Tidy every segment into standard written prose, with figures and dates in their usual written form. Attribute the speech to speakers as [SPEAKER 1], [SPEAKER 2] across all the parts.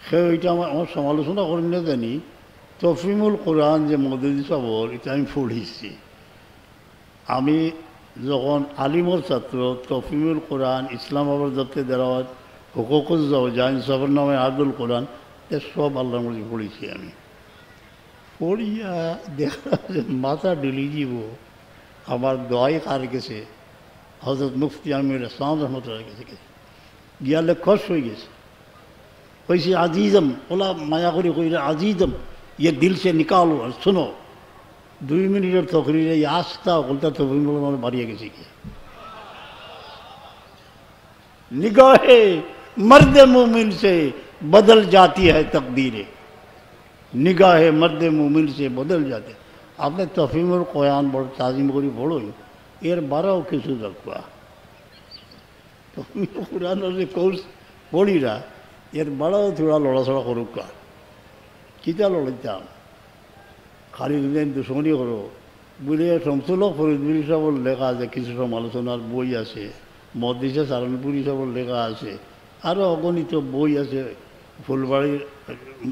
[SPEAKER 1] সে ওইটা আমার সমালোচনা করেন না জানি তফিমুল কোরআন যে মদুদি সাবর এটা আমি পড়িছি। আমি যখন আলিমর ছাত্র তফিমুল কোরআন ইসলামাবাদ দত্তে দেওয়াত হুকুকুজ জাইন সবর নামে আব্দুল কোরআন এ সব আল্লাহর মধ্যে পড়েছি আমি। পড়িয়া দেখা মাথা ডুলি যাব আমার দোয়াই কার গেছে হজরত মুফতি আমির ইসলাম রহমতুল্লাহ গেছে গিয়ালে খস হয়ে গেছে। কইছি আজিজম ওলা মায়া করে কইলে আজিজম ये दिल से निकालो और सुनो 2 मिनटेर तकरीरे आस्था उल्टा तफीमुल মানে বাড়িয়ে গেছে কি निगाहे मर्द मोमिन से बदल जाती है तकदीरें निगाहे मर्द मोमिन से बदल जाते। आपने तफीमुल कुरान बड़ ताजीम करी पढ़ो एर बाराও কিছু রাখবা तफीमुल कुरान रे कोर्स পড়িরা এর বারাও থোড়া লড়াছড়া করুক কিতা লড়াইতাম খালি দিন দুশ্মনী করো বলে শমসুল্লাহ ফরিদপুর সাহেবের লেখা আছে, কিছু সমালোচনার বই আছে, মদিসা সারানপুরি সাহেবের লেখা আছে, আরও অগণিত বই আছে, ফুলবাড়ির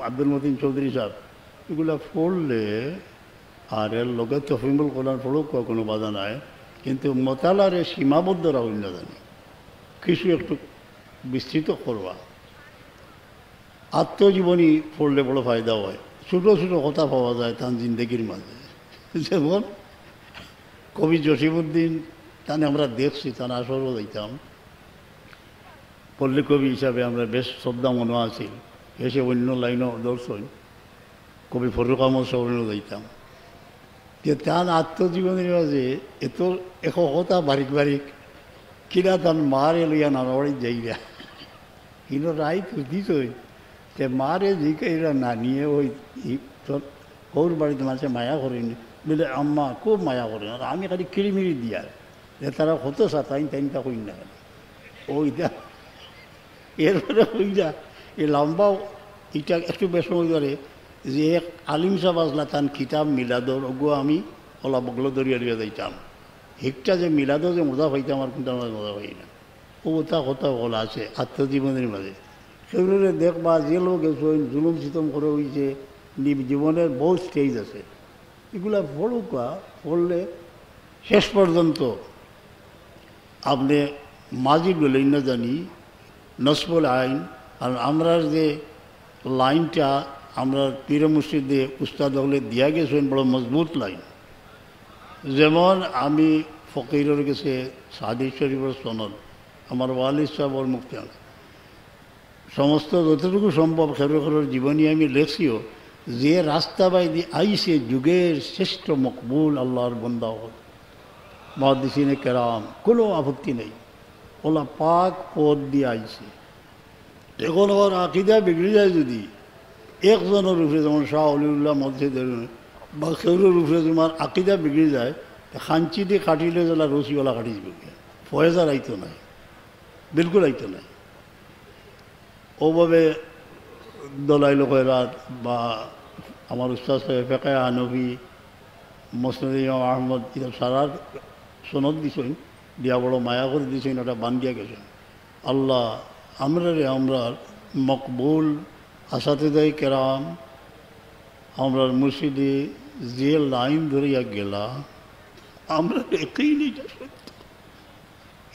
[SPEAKER 1] আব্দুল মতিন চৌধুরী সাহেব, এগুলো পড়লে আর এর লোকে তফিমুল কোরআন পড়ুক কোনো বাধা নাই, কিন্তু মতালারে সীমাবদ্ধ রাখুন না জানি কিছু একটু বিস্তৃত করবা। আত্মজীবনী পড়লে বড় ফায়দা হয়, ছোটো ছোটো কথা পাওয়া যায় তার জিন্দগির মাঝে। যেমন কবি জসিমউদ্দিন তানে আমরা দেখছি, তার আসরও দিতাম, পল্লী কবি হিসাবে আমরা বেশ শ্রদ্ধা মনে আছি, এসে অন্য লাইনও দর্শন কবি ফরুক আহমদ সবরেও দিতাম, যে তার আত্মজীবনের মাঝে এত এক কথা বারিক বারিক কিনা তার মারে লইয়া নানাবাড়ি যাইরা কিন্তু রাই তো দিতই তে মারে জিকে এরা না নিয়ে ওই তোর ওর বাড়িতে মানুষে মায়া করেনি বলে আম্মা খুব মায়া করেন, আর আমি খালি কিড়িমিড়ি দিয়ার যে তারা হতো সাতাইন তাইনটা কই না খালি ওইটা। এরপরে ওইটা এই লম্বাও এটা একটু বেশ সময় ধরে যে এক আলিম সাহেব আসলা তান কিতাব মিলাদর ওগো আমি ওলা বগলো দরিয়া দরিয়া যাইতাম, হিকটা যে মিলাদো যে মজা পাইতাম আর কিন্তু আমার মজা পাই না। ও তা কথা বলা আছে আত্মজীবনের মাঝে, সেগুলো দেখবা যে লোক জুলুম সিতম করে হয়েছে, জীবনের বহু স্টেজ আছে, এগুলা পড়ুকা পড়লে শেষ পর্যন্ত আপনি মাঝি বলেই না জানি নসবুল আইন। আর আমরা যে লাইনটা আমরা পীর মুর্শিদে উস্তাদ হলে দিয়া গেছেন বড় মজবুত লাইন। যেমন আমি ফকিরের কাছে সাদি শরীফের সনদ আমার ওয়ালিদ সাহেবর মুক্তি সমস্ত যতটুকু সম্ভব খেরোখের জীবনী আমি লেখিও, যে রাস্তা বাইদি আইসে যুগের শ্রেষ্ঠ মকবুল আল্লাহর বন্দা হল মুহাদ্দিসিনে কেরাম, কোনো আপত্তি নেই, ওলা পাক পথ দিয়ে আইসে। এখন ওর আকিদা বিগড়ে যায় যদি একজনের উপরে, যেমন শাহ অলিউল্লাহ মসজিদের বা খেউরের উপরে তোমার আকিদা বিগড়ে যায়, খাঞ্চি দিয়ে কাটিলে যেলা রসিওয়ালা কাটি যাবে, ফয়েজার আইতো নাই, বিলকুল আইতো নাই। ওভাবে দলাইল খয়রাত বা আমার উস্তাদ সাহেব ফেকায়ে হানফি মুসনাদ ইমাম আহমদ এটা সারার সনদ দিছেন, দিয়া বড় মায়া করে দিয়েছেন, ওটা বান দিয়া গেছেন। আল্লাহ আমরা মকবুল আসাতেদাই কেরাম আমরা মুর্শিদে যে লাইন ধরিয়া গেলা আমরা একই নেই সত্য,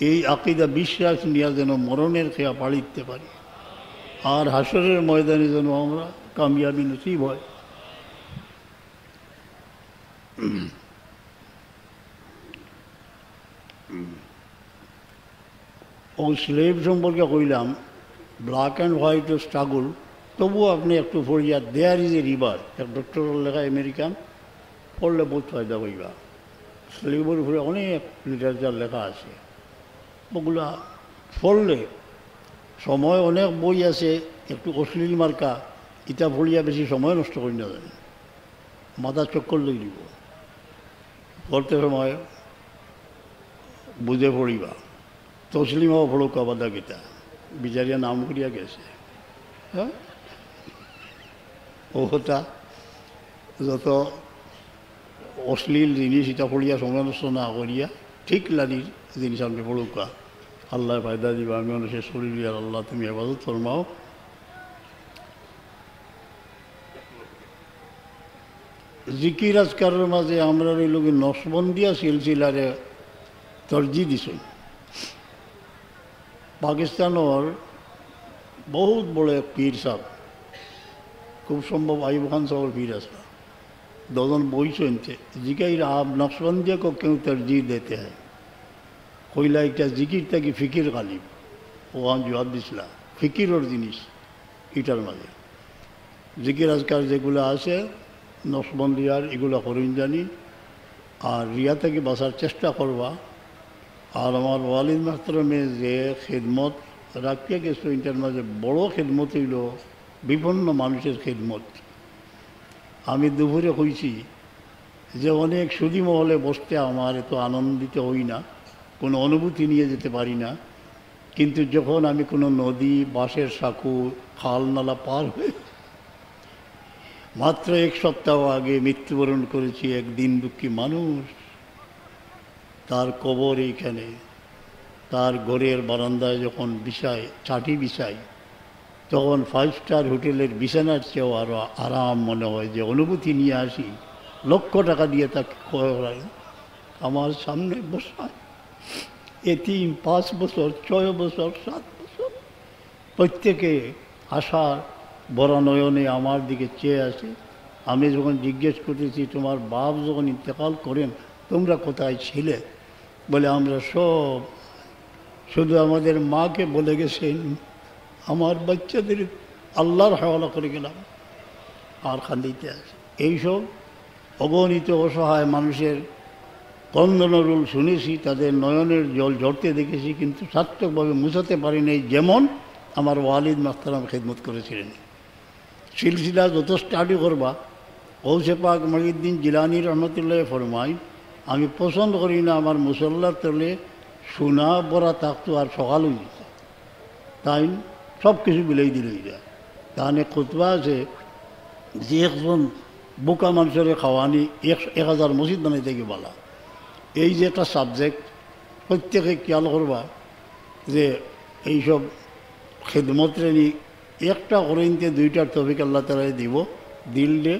[SPEAKER 1] এই আকিদা বিশ্বাস নিয়ে যেন মরণের খেয়া পাড়িতে পারি, আর হাসরের ময়দানে যেন আমরা কামিয়াবি নসিব হয়। ও স্লেভ সম্পর্কে কইলাম, ব্ল্যাক অ্যান্ড হোয়াইট স্ট্রাগল, তবুও আপনি একটু পড়িয়া দেয়ার ইজ এ রিভার, এক ডক্টরের লেখা আমেরিকান, পড়লে বহুত ফায়দা হইবা। স্লেভের উপরে অনেক লিটারেচার লেখা আছে, ওগুলা পড়লে সময় অনেক বই আছে, একটু অশ্লীল মার্কা, ইটা পড়িয়া বেশি সময় নষ্ট করি না জানি, মাথা চক্কর লই দিব, পড়তে সময় বুঝে পড়িবা। তসলিমাও পড়ো কাবাদা গীতা, বিচারিয়া নাম করিয়া গেছে, হ্যাঁ ওটা যত অশ্লীল জিনিস এটা পড়িয়া সময় নষ্ট না করিয়া ঠিক লানির জিনিস আপনি পড়ুকা, আল্লাহ ফায়দা দিবা। আমি মানুষের শরীর আর আল্লাহ তুমি হেফাজত ফরমাও। জিকির আজকারের মাঝে আমরা এই লোক নকশবন্দিয়া সিলসিলারে তরজি দিছ। পাকিস্তানের বহুত বড় এক পীর সাহেব, খুব সম্ভব আইব খান সাহর পীর আছে, दोनों बोई सुनते जिक्र आप नक्शबंदिया को क्यों तरजीह देते हैं? कोई लाइक जिक्र था कि फ़िकिर गालिब वहाँ जवाब दिसला फ़िकिर और जिनिस इटार माঝে जिक्र आजकल যেগুলো আছে নকশবন্দিয়ার এগুলো করেন জানি আর রিয়া থেকে বাঁচার চেষ্টা করবা। আর আমার ওয়ালিদ মাহতারামে যে খিদমত রাখিয়া গেছো ইন্টার মাঝে বড় খিদমত হইল বিভিন্ন মানুষের খিদমত। আমি দুপুরে কইছি যে অনেক সুদী মহলে বসতে আমার এত আনন্দিত হই না, কোনো অনুভূতি নিয়ে যেতে পারি না, কিন্তু যখন আমি কোনো নদী বাঁশের সাঁকু খাল নালা পার হয়ে মাত্র এক সপ্তাহ আগে মৃত্যুবরণ করেছি এক দিন দুঃখী মানুষ, তার কবর এইখানে, তার ঘরের বারান্দায় যখন বিছাই চাটি বিছাই তখন 5 স্টার হোটেলের বিছানার চেয়েও আরও আরাম মনে হয়, যে অনুভূতি নিয়ে আসি লক্ষ টাকা দিয়ে তাকে করাই আমার সামনে বসায় এতিম 5 বছর 6 বছর 7 বছর প্রত্যেকে আশার বড় নয়নে আমার দিকে চেয়ে আসে। আমি যখন জিজ্ঞেস করতেছি তোমার বাপ যখন ইন্তেকাল করেন তোমরা কোথায় ছিলে, বলে আমরা সব শুধু আমাদের মাকে বলে গেছেন আমার বাচ্চাদের আল্লাহর হাওয়ালা করে গেলাম, আর খান্দিতে আছে। এইসব অগণিত অসহায় মানুষের ক্রন্দনরোল শুনেছি, তাদের নয়নের জল ঝরতে দেখেছি, কিন্তু সার্থকভাবে মুছাতে পারিনি, যেমন আমার ওয়ালিদ মাহতারাম খেদমত করেছিলেন। সিলসিলা যত স্টাডি করবা গৌসে পাক মহিউদ্দিন জিলানী রহমতুল্লাহ ফরমাই আমি পছন্দ করি না আমার মুসল্লার তলে সোনা বড়া থাকতো আর সকাল হয়ে যেত, তাই সব কিছু বিলাই দিলেই যায়। তাহলে খুতবা আছে যে একজন বোকা মানুষের খাওয়ানি 1000 মসজিদ বানাইতে গিয়ে বলা, এই যে একটা সাবজেক্ট প্রত্যেকে খেয়াল করবা যে এইসব খেদমত নি একটা করেনতে 2টার তফিক আল্লাহ তালাই দিব, দিলে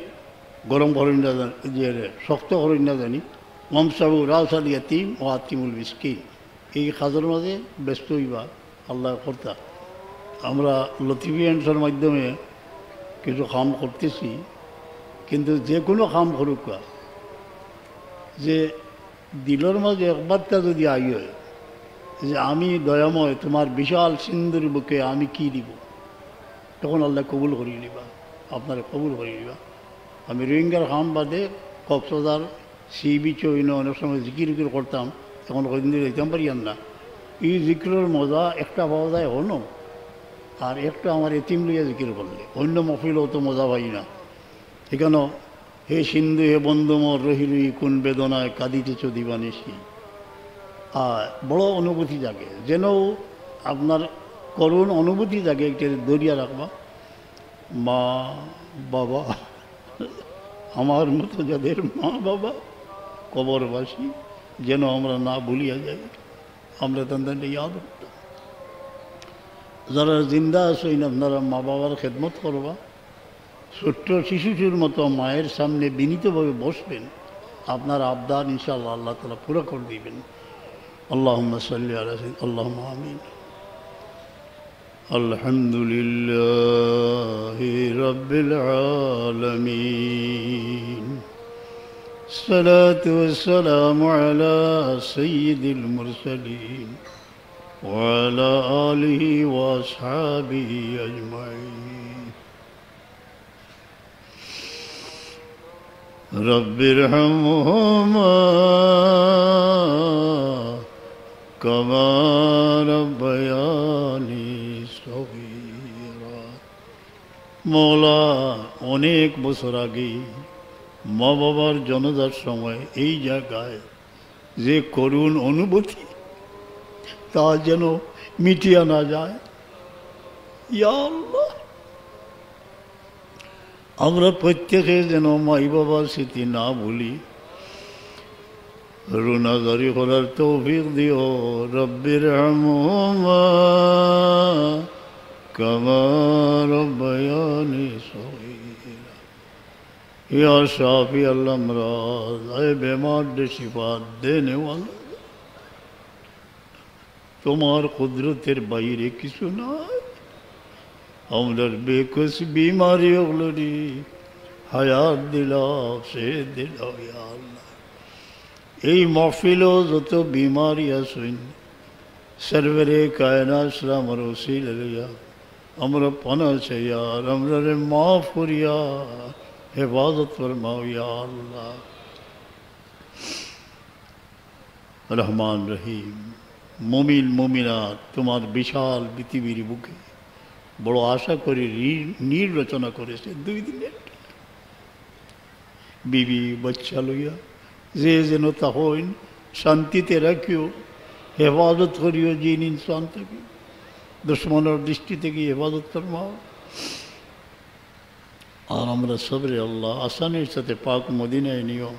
[SPEAKER 1] গরম করেন না যে শক্ত করেন না জানি মমসাবু রাউসাল ইয়াতিম ও আতিমুল মিসকিন, এই কাজের মাঝে ব্যস্ত হইবা আল্লাহ কর্তা। আমরা লতিফিয়ান্সের মাধ্যমে কিছু কাম করতেছি, কিন্তু যে কোনো কাম করুক যে দিলের মাঝে একবারটা যদি আই হয় যে আমি দয়াময় তোমার বিশাল সিন্ধুর বুকে আমি কি দিব, তখন আল্লাহ কবুল করিয়ে নিবা, আপনারা কবুল করিয়ে নিবা। আমি রোহিঙ্গার কাম বাদে কক্সবাজার সি বিচ অনেক সময় জিকির উকির করতাম, তখন কদিন দিন যেতাম পারিয়ান না। এই জিকিরের মজা একটা পাওয়া যায় হন, আর একটা আমার এতিম লইয়া জিকির করলে অন্য মফিল অত মজা পাই না। এখানে হে সিন্ধু হে বন্ধু মোর রহি রহি কোন বেদনায় কাঁদিতেছ দিবানিসি, আর বড় অনুভূতি জাগে, যেন আপনার করুণ অনুভূতি জাগে, একটা দরিয়া রাখবা। মা বাবা আমার মতো যাদের মা বাবা কবরবাসী যেন আমরা না ভুলিয়া যাই, আমরা তাদের ইয়াদ করতাম। যারা জিন্দা আছেন আপনারা মা বাবার খেদমত করবা, ছোট্ট শিশুটির মতো মায়ের সামনে বিনীতভাবে বসবেন, আপনার আবদার ইনশাআল্লাহ আল্লাহ তাআলা পুরো করে দিবেন। আল্লাহুম্মা সাল্লি আলা সাইয়্যিদিনা আল্লাহুম্মা আমিন। আলহামদুলিল্লাহি রাব্বিল আলামিন, সালাতু ওয়াসসালামু আলা সাইয়্যিদিল মুরসালিন ওয়া আলা আলিহি ওয়া আসহাবিহি আজমাইন। রব্বিরহামহুমা কামা রাব্বায়ানি সগীরা। মওলা অনেক বছর আগে মা বাবার জনাজার সময় এই জায়গায় যে করুণ অনুভূতি তা যেন মিটিয়ে না যায়। ইয়া আল্লাহ, আমরা প্রত্যেকে যেন মাই বাবার স্মৃতি না ভুলি, রুনাজারি করার তৌফিক দিও। রব্বিরহামহুমা কামা রাব্বায়ানি সগীরা। या शाफी अल अमराज, ऐ बीमार दे शिफा देने वाला, তোমার কুদরতের বাইরে কিছু নাই। আমরার বেকস বিমারি ওগুলোরি হায়াত দিলাও, সে দিলাও ইয়া আল্লাহ। এই মহফিলও যত বিমারি আসুন, সরবরে কায়নাত আমার ওসিলা লইয়া আমরা পানা চাইয়ার, আমরা রে মাফ করিয়া হেফাজত ফরমাও ইয়া আল্লাহ। রহমান রহিম, মুমিন মুমিনাত তোমার বিশাল পৃথিবীর বুকে বড় আশা করে নীড় রচনা করেছে 2 দিনের। বিবি বাচ্চা লইয়া যে যেন তা হইন শান্তিতে রাখিও, হেফাজত করিও জিন ইনসান থেকে, দুশ্মনের দৃষ্টি থেকে হেফাজত ফরমাও। আর আমরা সবরে আল্লাহ আসানের সাথে পাক মদিনায় নিও,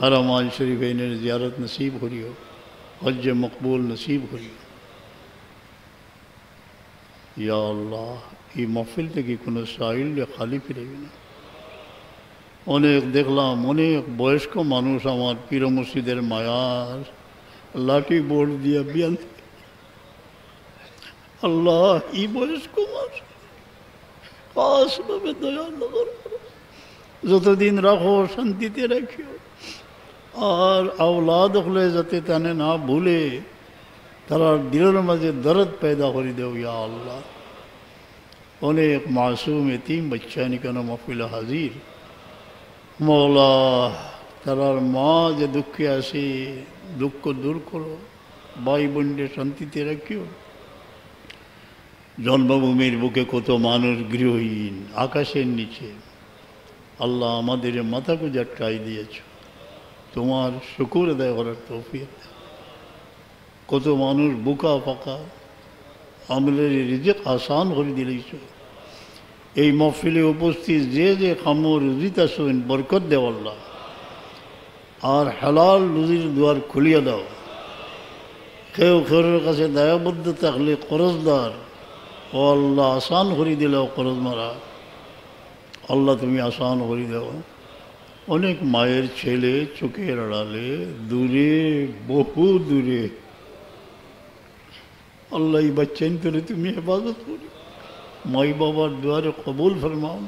[SPEAKER 1] হারামাল শরীফের জিয়ারত নসিব করিও, হজ্জ মকবুল নসিব করিও ইয়া আল্লাহ। এই মহফিল থেকে কোনো সাইল খালি ফিরবে না। অনেক দেখলাম অনেক বয়স্ক মানুষ আমার পীর মসজিদের মায়ার লাঠি বোর্ড দিয়া বিয়ান। আল্লাহ এই বয়স্ক মানুষ খাসভাবে দয়া নজর করো, যতদিন রাখো শান্তিতে রাখিও। আর আওলাদ হলে যাতে তানে না ভুলে তারা দিলের মাঝে দরদ पैदा করে দেও ইয়া আল্লাহ। অনেক মাসুম এতিম বাচ্চা নি কেন মহফিলে হাজির, মৌলা তারার মা যে দুঃখে আসে দুঃখ দূর করো, ভাই বোনকে শান্তিতে রাখিও। জন্মভূমির বুকে কত মানুষ গৃহহীন আকাশের নিচে, আল্লাহ আমাদের মাথাকে ঝটকাই দিয়েছ, তোমার শুকুর আদায় করার তৌফিক। কত মানুষ বুকা ফাঁকা, আমাদের রিজিক আসান করে দিলেছ। এই মহফিলে উপস্থিত যে যে খামো রুজিত আসেন বরকত দেও আল্লাহ, আর হালাল রুজির দুয়ার খুলিয়ে দাও। কেউ খেরের কাছে দায়াবদ্ধ থাকলে করজদার, ও আল্লাহ আসান করে দিলেও করজ মারা, আল্লাহ তুমি আসান করে দাও। অনেক মায়ের ছেলে চোখের আড়ালে দূরে বহু দূরে, আল্লাহ এই বাচ্চাইন তোরে তুমি হেফাজত করি, মাই বাবার দুয়ারে কবুল ফরমাও।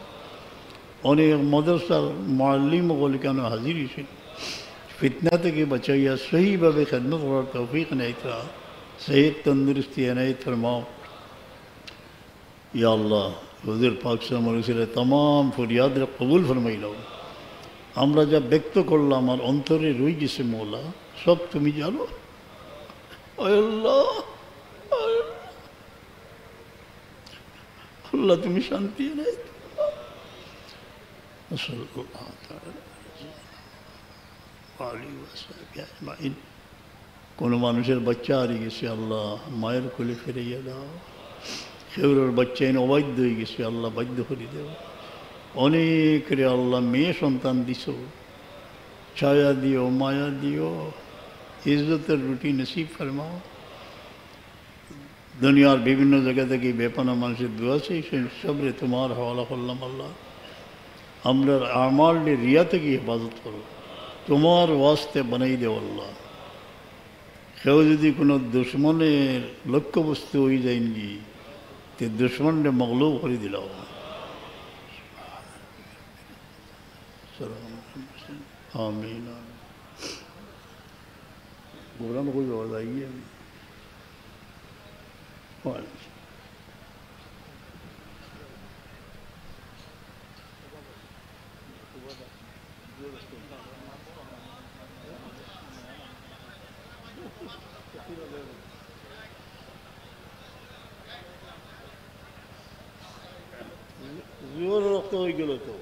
[SPEAKER 1] অনেক মাদ্রাসার মুআল্লিম বলে কেন হাজির হয়েছেন, ফিতনা থেকে বাঁচাইয়া সহিভাবে খেদমত করার তৌফিক নেতা, সেহত তন্দুরুস্তি এনায়ত ফরমাও ইয়া আল্লাহ। হুজুর পাক সাল্লাল্লাহু तमाम ফরিয়াদ কবুল ফরমাইলাও। আমরা যা ব্যক্ত করলাম আর অন্তরে রয়ে গেছে মৌলা, সব তুমি জানো। আল্লাহ আল্লাহ তুমি শান্তি নাই। কোনো মানুষের বাচ্চা হারিয়ে গেছে, আল্লাহ মায়ের কোলে ফিরিয়ে দাও। কেউর বাচ্চা এনে অবাধ্য হয়ে গেছে, আল্লাহ বাধ্য করে দেও। অনেক রে আল্লাহ মেয়ে সন্তান দিছ, ছায়া দিও, মায়া দিও, ইজ্জতের রুটি নসিব ফরমাও। দুনিয়ার বিভিন্ন জায়গা থেকে বেপানা মানুষের দোয়া চেয়েছেন, সবরে তোমার হওয়ালা করলাম আল্লাহ। আমরা আমাল রিয়া থেকে হেফাজত করো, তোমার ওয়াস্তে বানাই দেও আল্লাহ। কেউ যদি কোনো দুশ্মনের লক্ষ্যবস্তু হয়ে যায়নি, তে দুশ্মনরে মগলুব করে দিলাও। आमीन। गोरा में कोई आवाज़ आई है? जोर रखते हो गलो तो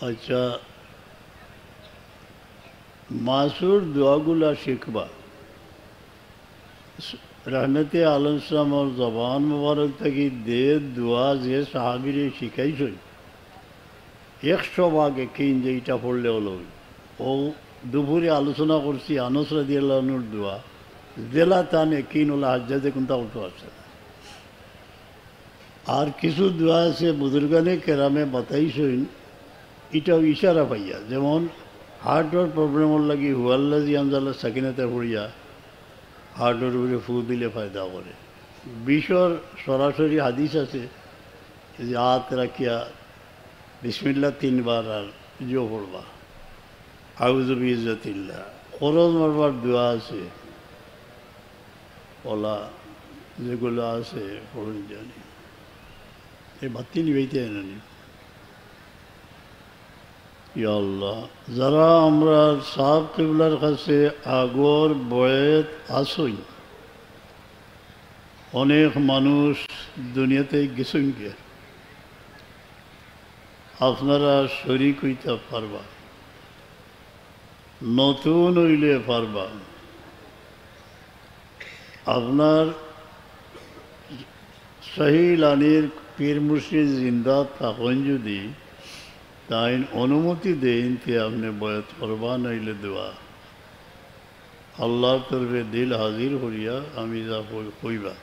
[SPEAKER 1] अच्छा मासूर दुआगुला शिकबा रहमत आलम साम और जबान मुबारक तकी दे दुआ जे साहाबिरे शिखाइछই 100 ভাগে কিন যেটা পড়লে হলো ও দুপুরে আলোচনা করছি আনস রাদিয়াল্লাহু আনহুর দোয়া জেলা তানে কিন ওলা হাজ্জাতে কোনটা উঠো আছে আর কিছু দোয়া আছে বুজুর্গানে কেরামে বাতাইছেন এটাও ইশারা পাইয়া যেমন হার্টের প্রবলেমের লাগি হুয়াল্লাজি আনজালা সাকিনাতে পড়িয়া হার্টের উপরে ফু দিলে ফায়দা করে বিষর সরাসরি হাদিস আছে যে হাত রাখিয়া বিসমিল্লাহ 3 বার আর জো পড়বা আউযু বিইজ্জাতিল্লাহ খরচ মারবার দোয়া আছে ওলা যেগুলো আছে পড়ুন জানি এই বাতি নিবেইতে জানি ইয়া আল্লাহ যারা আমরা সাহেব কিবলার কাছে আগর বয়েত আসই অনেক মানুষ দুনিয়াতে গেছেন গে আপনারা শরীক হইতে পারবা নতুন হইলে পারবা আপনার সহিলানির পীর মুর্শিদ জিন্দা থাকেন যদি তাই অনুমতি দেন তে আপনি বয়াত করবা নইলে দেওয়া আল্লাহর তরফে দিল হাজির হইয়া আমি যা কইবা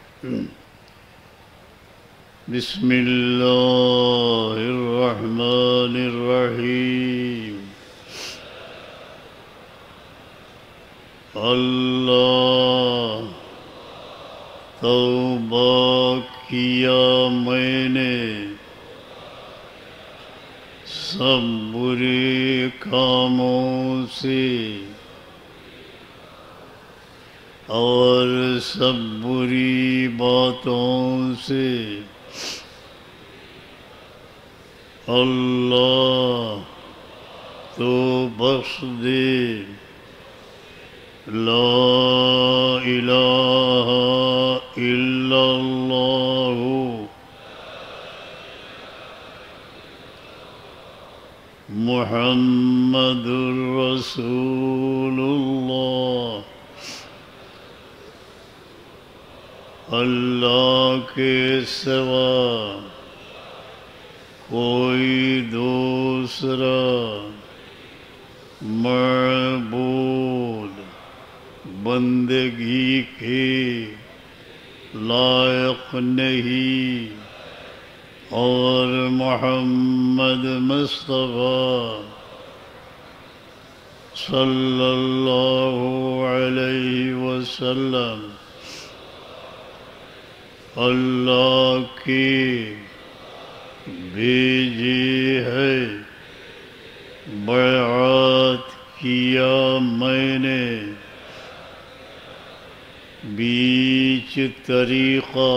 [SPEAKER 1] বিসমিল্লাহির রহমানির রহিম अल्लाह तौबा किया मैंने सब बुरे कामों से और सब बुरी बातों से अल्लाह तो बख्श दे ला इलाहा इल्लल्लाह मुहम्मदुर रसूलुल्लाह अल्लाह के सिवा कोई दूसरा मअबूद बंदगी के लायक नहीं और मोहम्मद मुस्तफ़ा सल्लल्लाहु अलैहि वसल्लम अल्लाह के भेजे है बैअत किया मैंने बीच तरीक़ा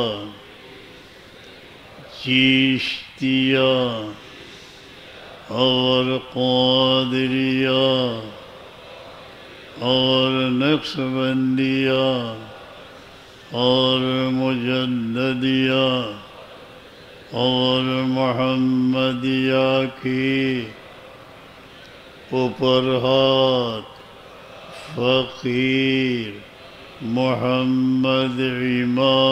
[SPEAKER 1] चिश्तिया और क़ादिरिया और नक्शबंदिया और मुजद्ददिया और मोहम्मदिया की ऊपर हाथ फ़कीर मोहम्मद इमादुद्दीन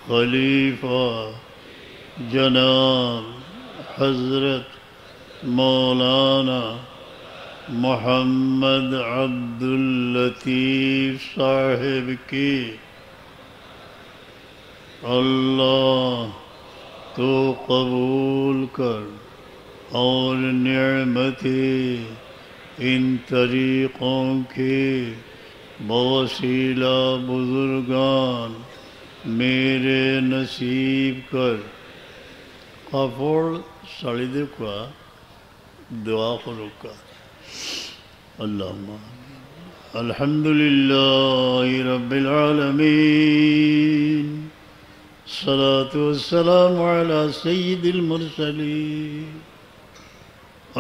[SPEAKER 1] खलीफा जनाब हज़रत मौलाना मोहम्मद अब्दुल लतीफ़ साहिब की अल्लाह तो कबूल कर और नेमते इन तरीक़ों के बवसीला बुज़ुर्गान मेरे नसीब कर। काफोड़ साड़ीदे का दुआ करुका अल्लाहुम्मा अल्हम्दुलिल्लाहि रब्बिल आलमीन सलातु वस्सलामु अला सय्यिदिल मुरसलीन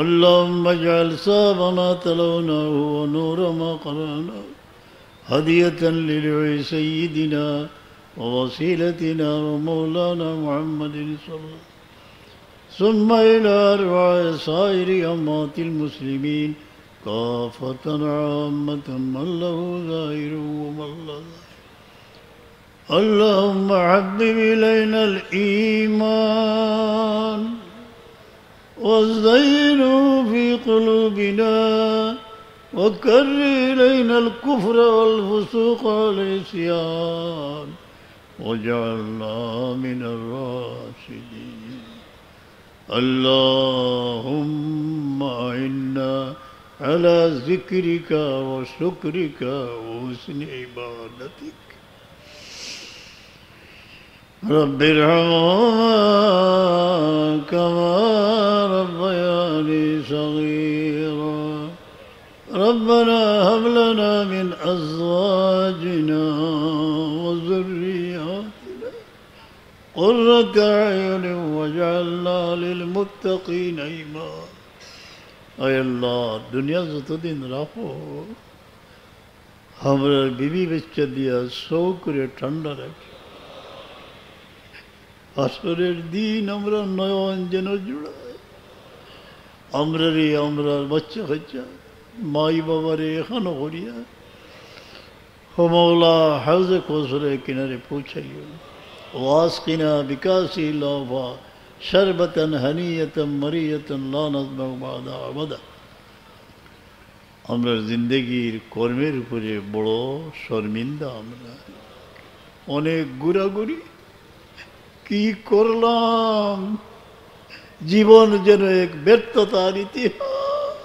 [SPEAKER 1] अल्लाहुम्मा इजअल साब मा तलौनाहु व नूर मा क़रअनाहु हदियतन लिरुहि सय्यिदिना व वसीलतिना व मौलाना मुहम्मदिन सल्लल्लाहु सुम्मा इला अर्वाह साइरि अम्मातिल मुस्लिमीन काफ़तन आम्मतन मन लहु ज़ाहिरुन व मन ला ज़ाहिर। अल्लाहुम्मा हब्बिब इलैनल ईमान वज़य्यिनहु फ़ी क़ुलूबिना वकर्रिह इलैनल कुफ़्र वल फ़ुसूक़ वल इस्यान वजअलना मिनर राशिदीन। अल्लाहुम्मा इन्ना अला ज़िक्रिका व शुक्रिका व हुस्नि इबादतिक। रब्बिरहम्हुमा कमा रब्बयानी सगीरा। रब्बना हब लना मिन अज़वाजिना व ज़ुर्रिय्यातिना क़ुर्रत अयुन वजअलना लिलमुत्तक़ीना इमामा। अय अल्लाह दुनिया যতদিন রাখো আমরা বিবি বাচ্চা দিয়া সৌ করে ঠান্ডা রাখি। আসরের দিন আমরা নয়ন যেন জুড়াই। আমরা বাচ্চা কাচ্চা মাই বাবারে এখানো করিয়া ও মৌলা হাউজে কৌসরের কিনারে পৌঁছাইও। ওয়াসকিনা বিকাশি লাভা শরবতন হানিয়তন মরিয়তন লা নাজমা বাদা আবাদা। আমরা জিন্দগির কর্মের উপরে বড় শর্মিন্দা। আমরা অনেক ঘোরাঘুরি কি করলাম, জীবন যেন এক ব্যর্থতার ইতিহাস।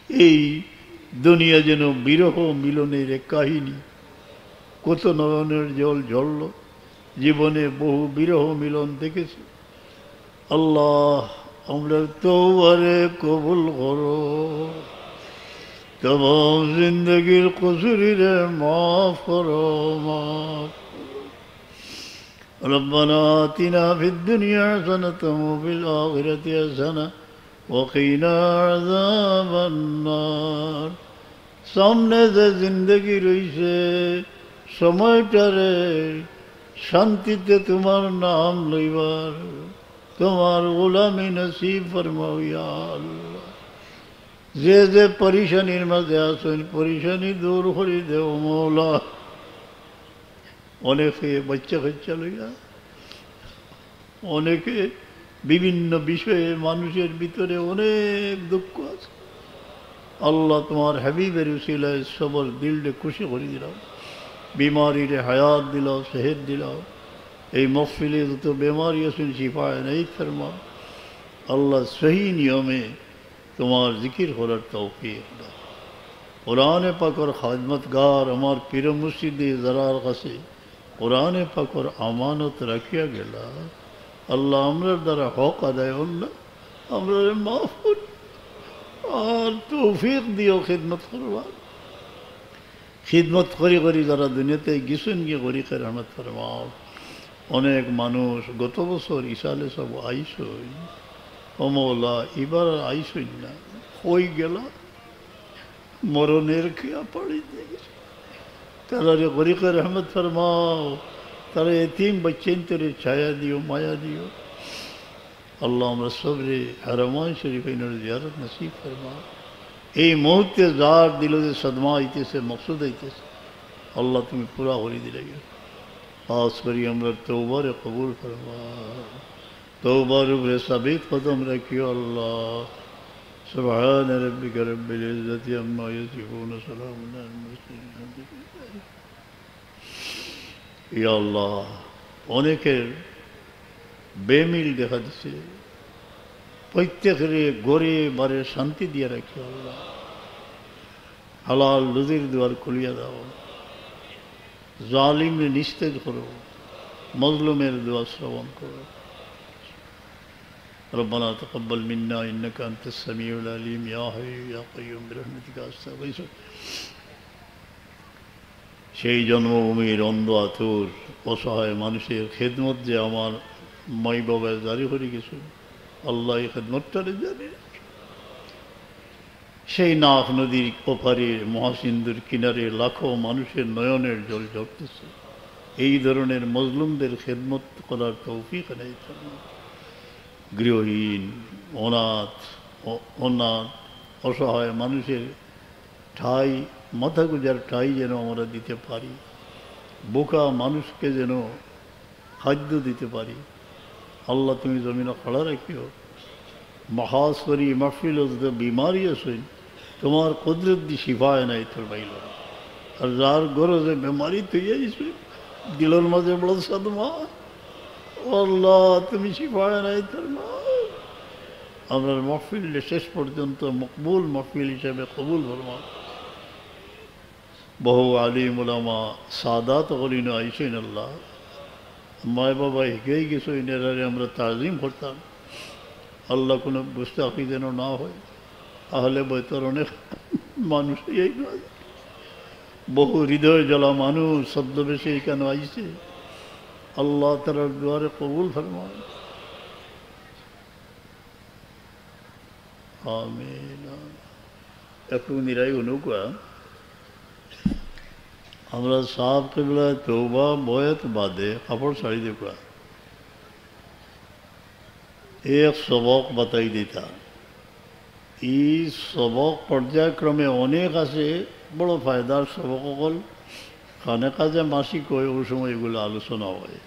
[SPEAKER 1] এই দুনিয়া যেন বিরহ মিলনের এক কাহিনী। কত নয়নের জল ঝরল, জীবনে বহু বিরহ মিলন দেখেছি। আল্লাহ আমরা তওবারে কবুল করো, तमाम जिंदगी क़ुसूरी रे माफ़ करो, माफ़। रब्बना आतिना फिद दुनिया हसनतन व फिल आखिरति हसनतन व क़िना अज़ाबन नार। सामने से जिंदगी रहीसे সময়টারে শান্তিতে তোমার নাম লইবার তোমার গোলামি নসিব ফরমাও ইয়া আল্লাহ। যে যে পরেশানির মাঝে আছেন পরেশানি দূর করে দেও মৌলা। অনেকে বাচ্চা কাচ্চা লইয়া, অনেকে বিভিন্ন বিষয়ে মানুষের ভিতরে অনেক দুঃখ আছে। আল্লাহ তোমার হাবিবের উসিলায় সবর দিলকে খুশি করে দিলাম, बीमारी रे हयात दिलाओ, सेहत दिलाओ। এই মহফিলে যত বেমারি আছেন শিফায়ে নাই ফরমা। আল্লাহ সহি নিয়মে তোমার জিকির করার তৌফিক দাও। কোরআনে পাকের খাদমতগার আমার পীর মুর্শিদে জারার কাছে কোরআনে পাকের আমানত রাখিয়া গেলা। আল্লাহ আমরার দ্বারা হক আদায় হল না, আমরা মাফ কর আর তৌফিক দিও খিদমত করবার। খিদমত করি করি যারা দুনিয়াতে গেছেন গিয়ে করি রহমত ফরমাও। অনেক মানুষ গত বছর ইসালে সব আইসই, ও মৌলা এবার আইসই না, হয়ে গেল মরণের খেয়া পড়ি দেখেছে। তারা করি রহমত ফরমাও, তারা এতিম বচ্চেন তোরে ছায়া দিও, মায়া দিও। আল্লাহ আমরা সবরে হারামায় শরীফাইনের জিয়ারত নসিব ফরমা। এই মুহূর্তে যার দিল যে সদমা আইতেছে, মকসুদ আইতেছে, আল্লাহ তুমি পুরা হরি দিলে গেল। খাস করি আমরা তৌবারে কবুল ফরমা, তৌবার উপরে সাবিত কদম রাখিও আল্লাহ। সুবহান রাব্বিকা রব্বিল ইজ্জাতি আম্মা ইয়াসিফুন, সালামুন আলাল মুরসালিন, আলহামদুলিল্লাহ। ইয়া আল্লাহ, অনেকের বেমিল দেখা দিচ্ছে, প্রত্যেকের গড়ে বারে শান্তি দিয়ে রাখি আল্লাহ। হালাল রুজির দুয়ার খুলিয়া দাও, জালিম নিস্তেজ করো, মজলুমের দোয়া শ্রবণ করো। ربنا تقبل منا إنك أنت السميع العليم يا حي يا قيوم برحمتك أستغيث। সেই জন্মভূমির অন্ধ আতুর অসহায় মানুষের খেদমত যে আমার মাই বাবা জারি করে গেছে, আল্লাহ এই খেদমতটারে জানি। সেই নাফ নদীর ওপারে মহাসিন্ধুর কিনারে লাখো মানুষের নয়নের জল ঝরতেছে। এই ধরনের মজলুমদের খেদমত করার তৌফিক নেই। গৃহহীন, অনাথ অসহায় মানুষের ঠাই, মাথা গুজার ঠাই যেন আমরা দিতে পারি, বোকা মানুষকে যেন খাদ্য দিতে পারি। আল্লাহ তুমি জমিনে খড়া রাখিও। মহাসরি মাহফিল বিমারি আসেন, তোমার কুদরত দি শিফায় নাই তোর বাইল। আর যার গরজে বেমারি তৈরি দিলের মাঝে বড় সাদমা, আল্লাহ তুমি শিফায় নাই তোর মা। আমরা মহফিল শেষ পর্যন্ত মকবুল মহফিল হিসেবে কবুল ফরমা। বহু আলিম উলামা সাদাত গলিন আইসেন আল্লাহ, মায় বাবা হেঁকেই গেছো, এনারে আমরা তাজিম করতাম। আল্লাহ কোনো গুস্তাখি যেন না হয়। আহলে বয়তের অনেক মানুষ এই বহু হৃদয় জ্বালা মানুষ ছদ্মবেশে এখানে আইছে, আল্লাহ তার দুয়ারে কবুল ফরমান। আমিন। একটু নিরাই অনুকা আমরা সাহাব কিবলা তৌবা বয়ত বাদে কাপড় শাড়ি দেখা এক সবক বাতাই দিতা। এই সবক পর্যায়ক্রমে অনেক আছে, বড় ফায়দার সবক অকল খানে কাজে মাসিক হয়, ওই সময় এগুলো আলোচনা হয়।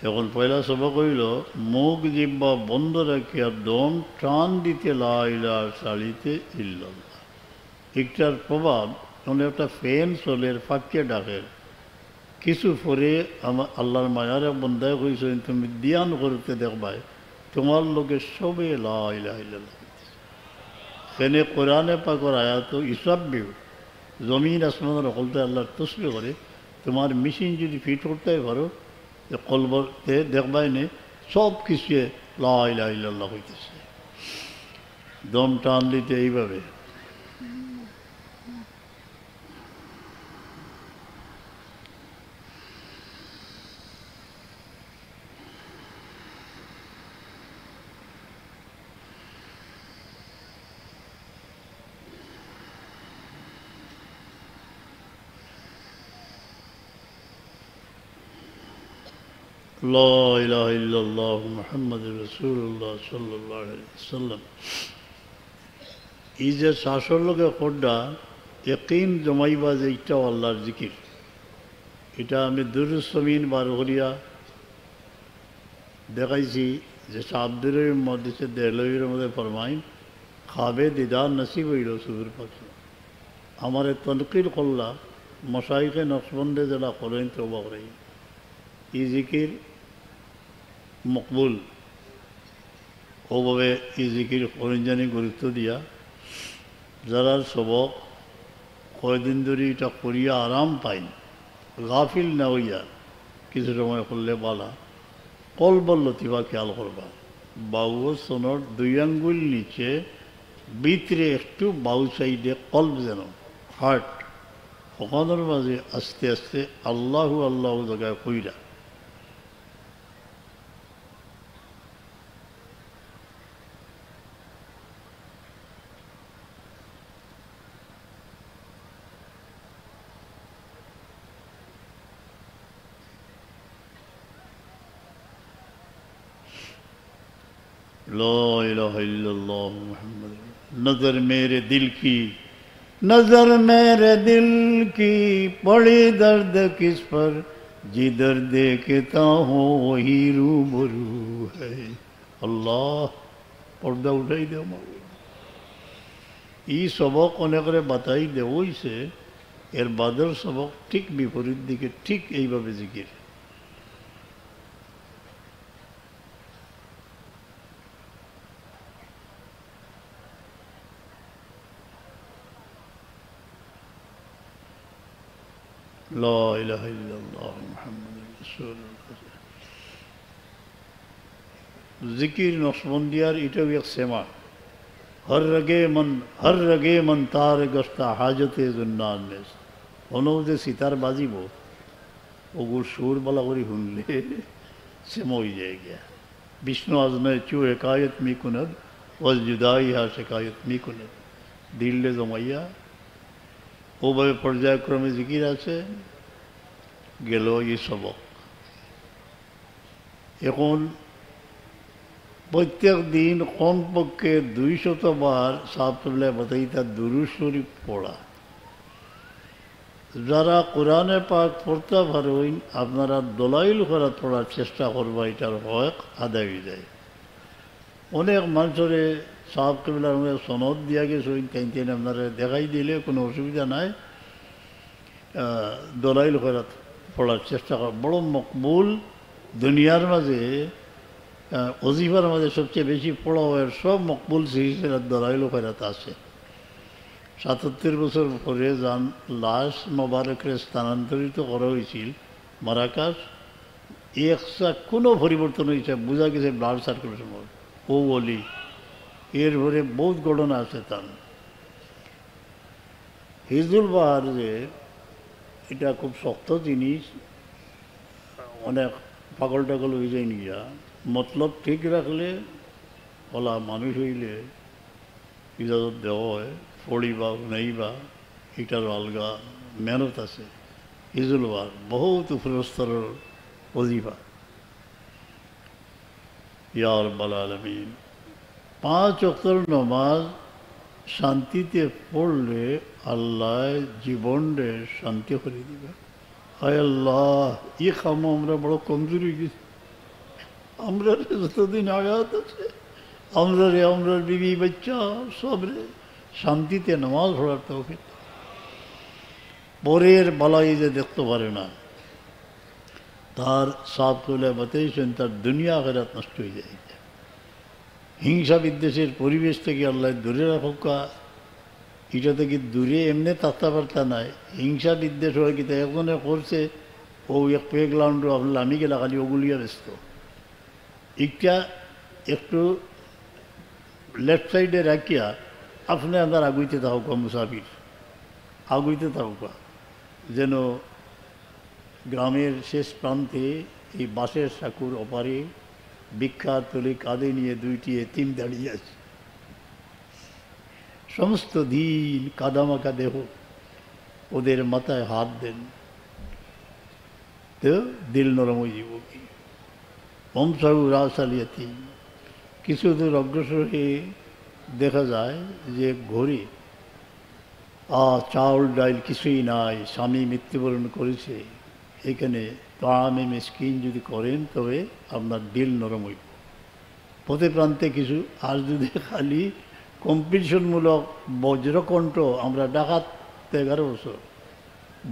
[SPEAKER 1] এখন পয়লা সবক হইল মুখ জিব্বা বন্ধ রাখিয়া দম টান দিতে লা ইলাহা শাড়িতে ইল্লাল্লাহ। একটার প্রভাব মানে একটা ফ্যান চলের ফাঁকে ডাকের কিছু পরে আমার আল্লাহর মায়ার বন্ধায় কইছেন তুমি ধ্যান করতে দেখবাই তোমার লোকে সবে লা ইলাহা ইল্লাল্লাহ। সেনে কোরআনে পাকর আয়াত ইসাব্বিহু, জমিন আসমানের অকলতে আল্লাহর তসবিহ করে। তোমার মেশিন যদি ফিট করতে পারো কলবতে দেখবাই নে সব কিছু লা ইলাহা ইল্লাল্লাহ হইতেছে। দম টান দিতে এইভাবে লা ইলাহা ইল্লাল্লাহ মুহাম্মাদুর রাসূলুল্লাহ সাল্লাল্লাহু আলাইহি ওয়াসাল্লাম। এই যে শ্বাসর লোকে খোড্ডা ইয়াকিন জমাইবা যে এইটাও আল্লাহর জিকির। এটা আমি দুরুদ সমিন বার করিয়া দেখাইছি যে আব্দুর রহিম মহাদিসে দেহলভির মধ্যে ফরমাইন খাবে দিদার নসিব হইল সুদূর পাখি। আমার তনকিল করলা মশাইকে নকশবন্দে যারা করেন তওবা করেন। এই জিকির মকবুল ওভাবে এই জিকির করেন জানি গুরুত্ব দিয়া যারা সবক কয়দিন ধরে এটা করিয়া আরাম পাইন, গাফিল না হইয়া কিছু সময় করলে বালা। কলবল লতিফা খেয়াল করবা, বাউ সোনর 2 আঙ্গুল নিচে ভিতরে একটু বাউ সাইডে কলব যেন হার্ট, ওখানের মাঝে আস্তে আস্তে আল্লাহু আল্লাহ জায়গায় কইরা ला इलाहा इल्लल्लाह मुहम्मद नजर मेरे दिल की नजर मेरे दिल की पड़ी दर्द किस पर जिधर देखता हूँ वही रूबरू है अल्लाह पर्दा उठाई दे ई सबक अनेकरे बताई दे হইছে এর বাদর सबक ठीक বিপরীত দিকে ঠিক এইভাবে জিকির لا إله إلا الله محمد رسول الله जिकिर नक्शबंदियार इटा भी एक सेमा हर रगे मन तार गस्ता हाजते जुन्नान ने অনুদে সিতার বাজিব ওগুর সুর বলা করে শুনলে সেমা হয়ে যায় গিয়া বিষ্ণু আজনে চু একায়ত মি কুনদ ওয়াজ জুদাই হা শিকায়ত মি কুনদ দিল্লে জমাইয়া ওভাবে পর্যায়ক্রমে জিকির আছে গেল এই সবক এখন প্রত্যেক দিন কমপক্ষে 200 বার সাহাবতুল্লাহ বাতাইতা দুরূদ শরীফ পড়া যারা কোরআনে পাক পড়তে পারেন আপনারা দলাইল করাত পড়ার চেষ্টা করবা এটার হক আদায় হয়ে যায় অনেক মানুষের সাহাব কেবলার সনদ দিয়া গেছে তাই আপনারা দেখাই দিলে কোনো অসুবিধা নাই দলাইল করাত পড়ার চেষ্টা করা বড় মকবুল দুনিয়ার মাঝে অজিফার মাঝে সবচেয়ে বেশি পড়া হয় সব মকবুল সিলসিলার দলাইল করাত আছে ৭৭ বছর পরে যান লাশ মোবারকের স্থানান্তরিত করা হয়েছিল মারাকাশ একসা কোনো পরিবর্তন হয়েছে বোঝা গেছে ব্লাড সার্কুলেশন ও বলি এর ভরে বহুত ঘটনা আছে তার হিজুল বাহার যে এটা খুব শক্ত জিনিস অনেক পাগল টাগল হয়ে যায় নিয়া মতলব ঠিক রাখলে বলা মানুষ হইলে ইজাজত দেওয়া হয় পড়িবা নেইবা এটার আলগা মেহনত আছে হিজুল বাহার বহুত উপরস্তরের অজিফা ইয়া রাব্বাল আলামিন 5 ওয়াক্তের নামাজ শান্তিতে পড়লে আল্লাহ জীবনরে শান্তি করে দিবে হায় আল্লাহ ই কাম আমরা বড় কমজোর হয়ে গেছি আমরা যতদিন আয়াত আছে আমরা বিবি বাচ্চা সবরে শান্তিতে নামাজ পড়ার তৌফিক পরের বালাই যে দেখতে পারে না তার সাফ তুলে বাতাইছেন তার দুনিয়া আখিরাত নষ্ট হয়ে যায় হিংসা বিদ্বেষের পরিবেশ থেকে আল্লাহ দূরে রাখা এটা থেকে দূরে এমনি থাকতে পারতা নাই হিংসা বিদ্বেষ হয় কিন্তু একজনে করছে ও এক প্লে গ্রাউন্ড আপনার আমি গেলা খালি ওগুলিয়া ব্যস্ত একটা একটু লেফট সাইডে রাখিয়া আপনি আপনার আগুইতে থাকুকা মুসাফির আগুইতে থাকুকা যেন গ্রামের শেষ প্রান্তে এই বাঁশের সাঁকুর ওপারে বিখ্যাত তুলে কাঁধে নিয়ে 2টি এতিম দাঁড়িয়ে আছে সমস্ত দিন কাদামাকা দেহ ওদের মাথায় হাত দেন তো দিল নরম হয়ে যাব কি মমসাহু রাসালিয়াতি কিছু দূর অগ্রসর হয়ে দেখা যায় যে ঘরে চাউল ডাইল কিছুই নাই স্বামী মৃত্যুবরণ করেছে এখানে তামে মিসকিন যদি করেন তবে আপনার দিল নরম হইব পথে প্রান্তে কিছু আর যদি খালি কম্পিটিশনমূলক বজ্রকণ্ঠ আমরা ডাকাত 11 বছর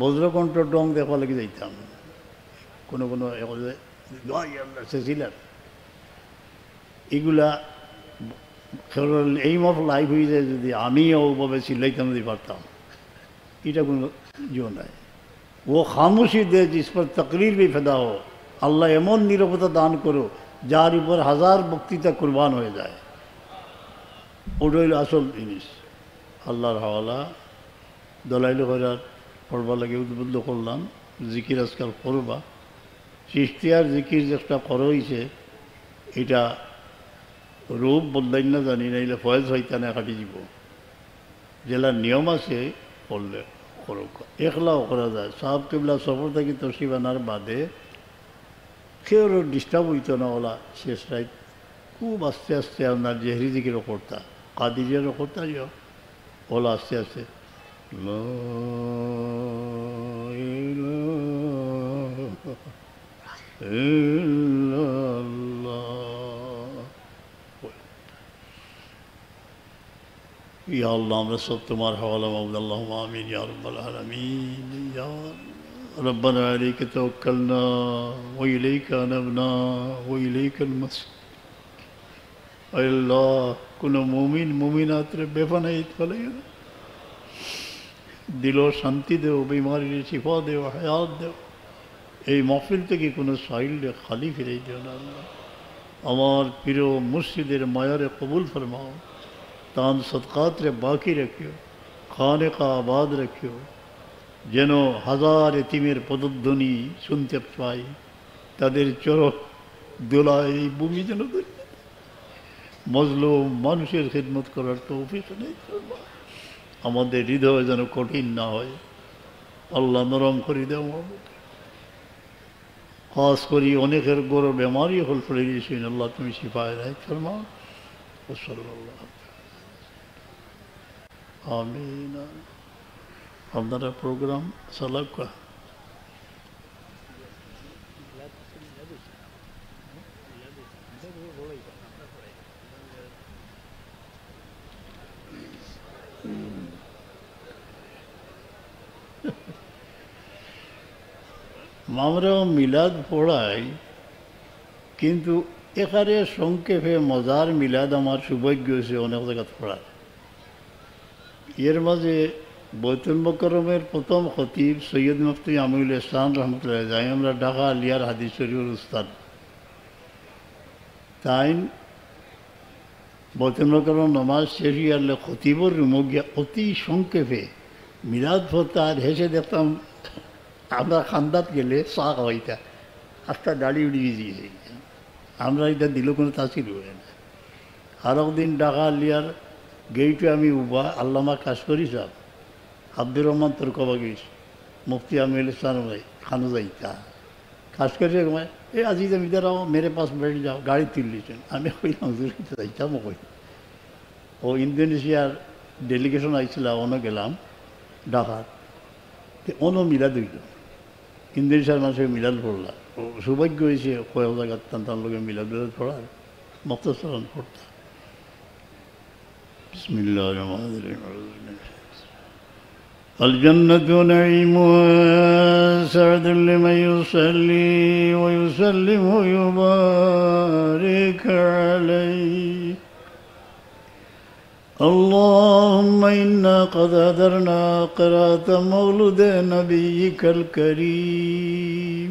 [SPEAKER 1] বজ্রকণ্ঠ ডং দেখা লেগে যাইতাম কোনো ছিলেন এগুলা এইম অফ লাইফ হয়ে যায় যদি আমিও ওভাবে চিল্লাইতাম যদি পারতাম এটা কোনো ইয়ে নাই ও খামোশি দে জিস পর তকরির भी ফেদা हो আল্লাহ এমন নীরবতা দান করো যার উপর হাজার বক্তৃতা কুরবান হয়ে যায় ওটাই আসল জিনিস আল্লাহর হাওয়ালা দলাইল করার পড়বা লাগে উদ্বুদ্ধ করলাম জিকির আজকাল করবা সৃষ্টিয়ার জিকির যেটা করা হয়েছে এটা রূপ বদলাই না জানি না এলে ফয়েজ হইতানে কাটি দিব জেলার নিয়ম আছে করলে একলাও করা যায় সাহাব কেবলা সফর থাকি তসিব আনার বাদে কেউ ডিস্টার্ব হইত না ওলা শেষ রাইত খুব আস্তে আস্তে আপনার জেহরি জিকির করতা কাদিরিয়ারও করতা যাও ওলা আস্তে আস্তে লা ইলাহা ইল্লাল্লাহ। ইয়া আল্লাহ আমরা সব তোমার হাওয়ালা মাওলা আল্লাহুম্মা আমিন ইয়া রাব্বাল আলামিন। ইয়া রব্বানা আলাইকা তাওয়াক্কালনা ওয়া ইলাইকা আনাবনা ওয়া ইলাইকাল মাসির। আল্লাহ কোন মুমিন মুমিনাতরে বেফানাইত ফেলাইও না, দিল শান্তি দেও, বিমারির শিফা দেও, হায়াত দেও। এই মাহফিল থেকে কোনো সাইলরে খালি ফিরাই দিও না আল্লাহ। আমার প্রিয় মুর্শিদের মায়ারে কবুল ফরমাও, তান সদকাতরে বাকি রাখিও, খানে কা আবাদ রাখিও, যেন হাজার এতিমের পদধ্বনি শুনতে পাই, তাদের চরক দোলায় এই ভূমি যেন মজলুম মানুষের খিদমত করার তৌফিক নেই। আমাদের হৃদয় যেন কঠিন না হয়, আল্লাহ নরম করে দেও। খাস করি অনেকের বড় বেমারি হল পড়ে গিয়েছেন, আল্লাহ তুমি শিফায় রায় ফরমাও। আমিন। আপনারা প্রোগ্রাম চালাক কা আমরাও মিলাদ পড়াই, কিন্তু এখানে সংক্ষেপে মজার মিলাদ আমার সৌভাগ্য হয়েছে অনেক জায়গা পড়ার। এর মাঝে বৈতুল মোকাররমের প্রথম খতিব সৈয়দ মুফতি আমিনুল ইসলাম রহমতুল্লাহ যাই আমরা ঢাকা আলিয়ার হাদিস শরীফের উস্তাদ, তাই বৈতুল মোকাররম নমাজ শেষে আনলে খতিবর রুমে গিয়া অতি সংক্ষেপে মিলাদ পড়তে আর হেসে দেখতাম আমরা খান্দাত গেলে চা খাওয়াইতা আস্তা দাড়ি উড়ি গিয়েছে, আমরা এটা দিল কোনো তাসির হয় না। আর একদিন ঢাকা আলিয়ার গেইটে আমি উবা আল্লামা কাজ করি সাহেব আব্দুর রহমান তোর কবা গেছি মুফতি আমিনুল ইসলাম ভাই খানো যাইতা কাজ করে এই আজি জমিদার মেরে পাশ বেড়ে যাও গাড়ি তুললিছেন। আমি কইলাম হুজুর যাইতাম কই ও ইন্দোনেশিয়ার ডেলিগেশন আইছিল অন্য গেলাম ঢাকার অন্য মিলাদ হইল, ইন্দোনেশিয়ার মানুষের মিলাদ পড়লাম। সৌভাগ্য হয়েছে কয়েক জায়গার তার লোকে মিলাদ মিলাদ পড়ার মক্তসরণ পড়তাম। বিসমিল্লাহির রহমানির রহিম। الجنة نعيم سعد لمن يصلي ويسلم ويبارك عليه. اللهم إنا قد هدرنا قراءة مولد نبيك الكريم،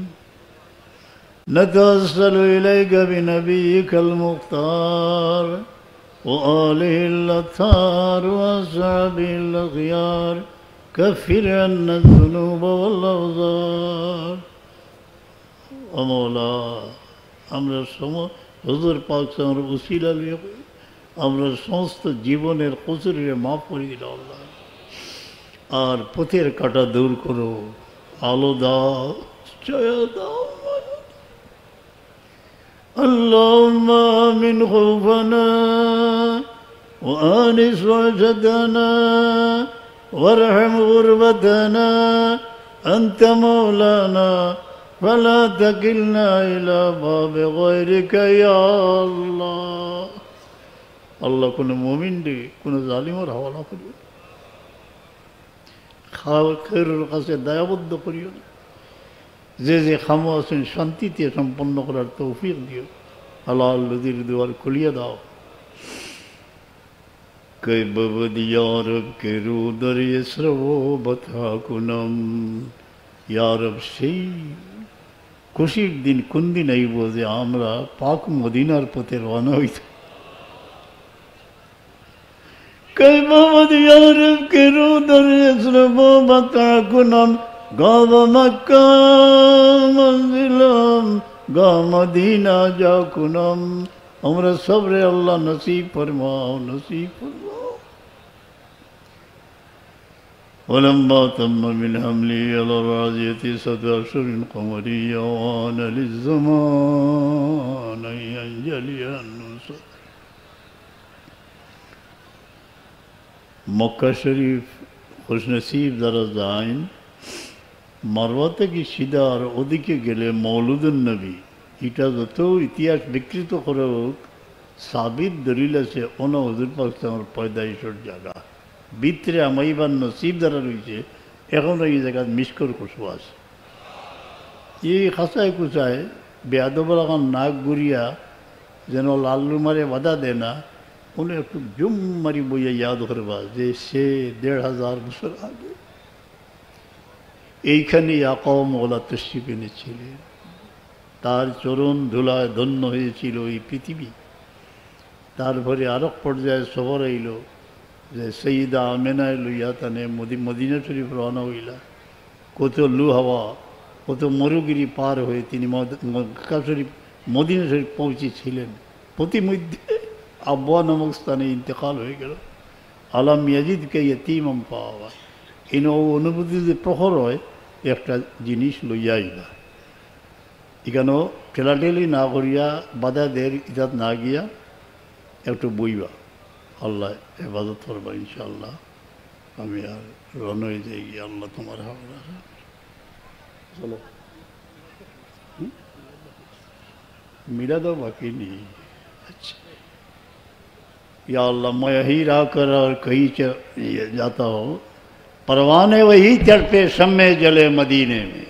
[SPEAKER 1] نتوسل إليك بنبيك المختار وآله الأطهار وأصحابه الأخيار، كفر عنا الذنوب والأوزار. ومولا আমরা হুজুর পাক সাল্লাল্লাহু আলাইহি ওয়াসাল্লাম আমরা সমস্ত জীবনের কসুরের মাফ করে দিল আল্লাহ। আর পথের কাটা দূর করো, আলো দাও, ছায়া দাও। আল্লাহুম্মা মিন খাউফানা ওয়া আনিস ওয়াজদানা وارحم غربتنا أنت مولانا فلا تكلنا إلى باب غيرك يا الله. আল্লাহ কোনো মুমিন রে কোনো জালিমের হাওয়ালা করিও না, খায়ের কাছে দায়াবদ্ধ করিও না। যে যে খামো আছেন শান্তিতে সম্পন্ন করার তৌফিক দিও। আল্লাহ নদীর দুয়ার খুলিয়ে দাও। কে ববদ ইয়ারব কে রুদর ইসরো বথা কুনম। ইয়ারব সেই খুশির দিন কোন দিন আইব যে আমরা পাক মদিনার পথে রওনা হইতাম। কে ববদ ইয়ারব কে রুদর ইসরো বথা কুনম। গাব মক্কা মঞ্জিলম গা মদিনা যা কুনম। আমরা সবরে আল্লাহ নসিব ফরমাও, নসিব ফরমাও। ولما تم من حملي على الراضية 7 أشهر قمرية وآن للزمان أن ينجلي النصر মক্কা শরীফ খুশনসিব যারা যান মারওয়া থেকে সিদার ওদিকে গেলে মৌলুদুন নবী এটা যত ইতিহাস বিকৃত করে হোক সাবিত দলিল আছে ওনা হুজুর পাক আমার পয়দাইশর জায়গা ভিতরে আমাইবার নসিব দ্বারা রয়েছে এখনও এই জায়গা মিসকর কসু আছে এই খাঁচায় কুচায় বেয়াদবর এখন নাক ঘুরিয়া যেন লাল্লু মারে বাধা দেয় না উনি একটু জুম মারি বইয়া ইয়াদ করবা যে সে ১,৫০০ বছর আগে এইখানে আকা মওলা তশরিফ এনেছিলেন তার চরণ ধুলায় ধন্য হয়েছিল এই পৃথিবী তারপরে আরেক পর্যায়ে সবর আইল যে সঈদা আমেনায় লইয়া তানে মদিনা শরীফ রওনা হইলা কত লু হাওয়া কত মরুগিরি পার হয়ে তিনি মক্কা শরীফ মদিনা শরীফ পৌঁছেছিলেন প্রতিমধ্যে আব্বা নামক স্থানে ইন্তেকাল হয়ে গেল আলাম ইয়াজিদকে ইয়তীমম পাওয়া এই অনুভূতি যে প্রহর হয় একটা জিনিস লইয়া আইলা এখানেও ঠেলাঠেলি না করিয়া বাধা দের ইজাত না গিয়া একটু বইবা আল্লাহ হেফাজত করবা ইনশাআল্লাহ আমি আর রন হয়ে যাই গিয়ে আল্লাহ তোমার হাওলা চলো मिला तो बाकी नहीं अच्छा या अल्लाह मैं यही रहा कर और कहीं जाता हो परवाने वही तड़पे शम्मे जले मदीने में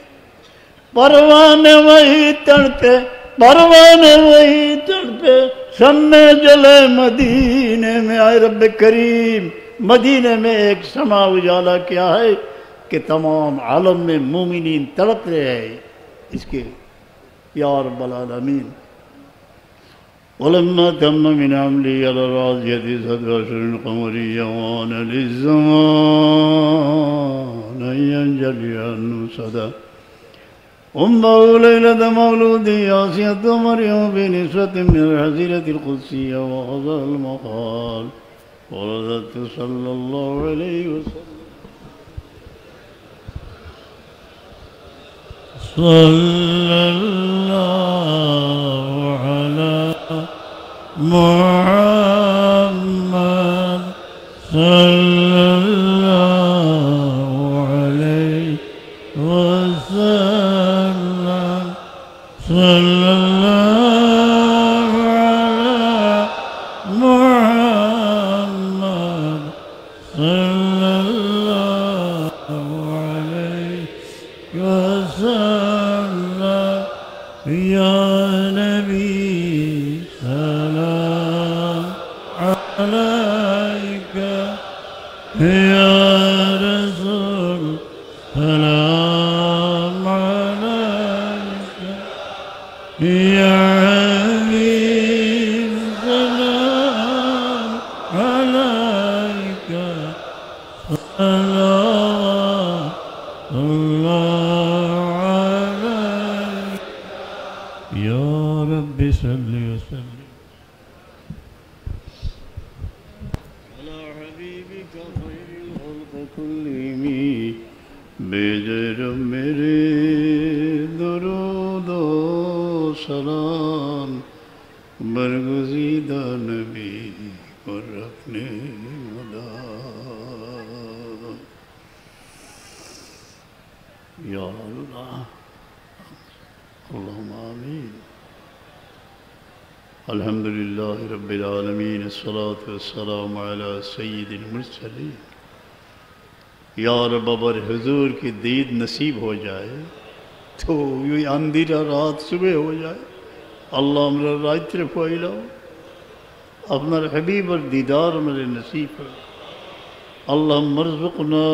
[SPEAKER 1] परवाने वही तड़पे परवाने वही तड़पे शम्मे जले मदीने में आए रब करीम मदीने में एक समा उजाला क्या है कि तमाम आलम में मोमिनीन तड़प रहे हैं इसके या रब्बल आलमीन ولما تم من عملي على راضية صدر القمرية وانا للزمان أن ينجلي عنه صدى أمه ليلة مولودي آسية مريم بنسبة من الحزيرة القدسية وغزى المقال ولدت صلى الله عليه وسلم صلى الله على محمد صلى الله عليه وسلم صلى الله على محمد صلى الله عليه وسلم يا نبي سلام عليك يا رسول سلام عليك يا حبيب سلام عليك صلوات الله عليك يا رب صل وسلم على حبيبك خير الخلق كلهم बेजर मेरे दरूद व सलाम बरगुज़ीदा नबी और अपने खुदा या अल्लाह अल्लाहुम्मा आमीन अल्हम्दुलिल्लाह रब्बिल आलमीन अस्सलातु वस्सलामु अला सय्यिदिल मुरसलीन या रब अबर हुजूर की दीद नसीब हो जाए तो ये अंधेरा रात सुबह हो जाए अल्लाह हमरा रात्रि फैलाओ अपना हबीब और दीदार मेरे नसीब हो अल्लाह मरज़ुक़ना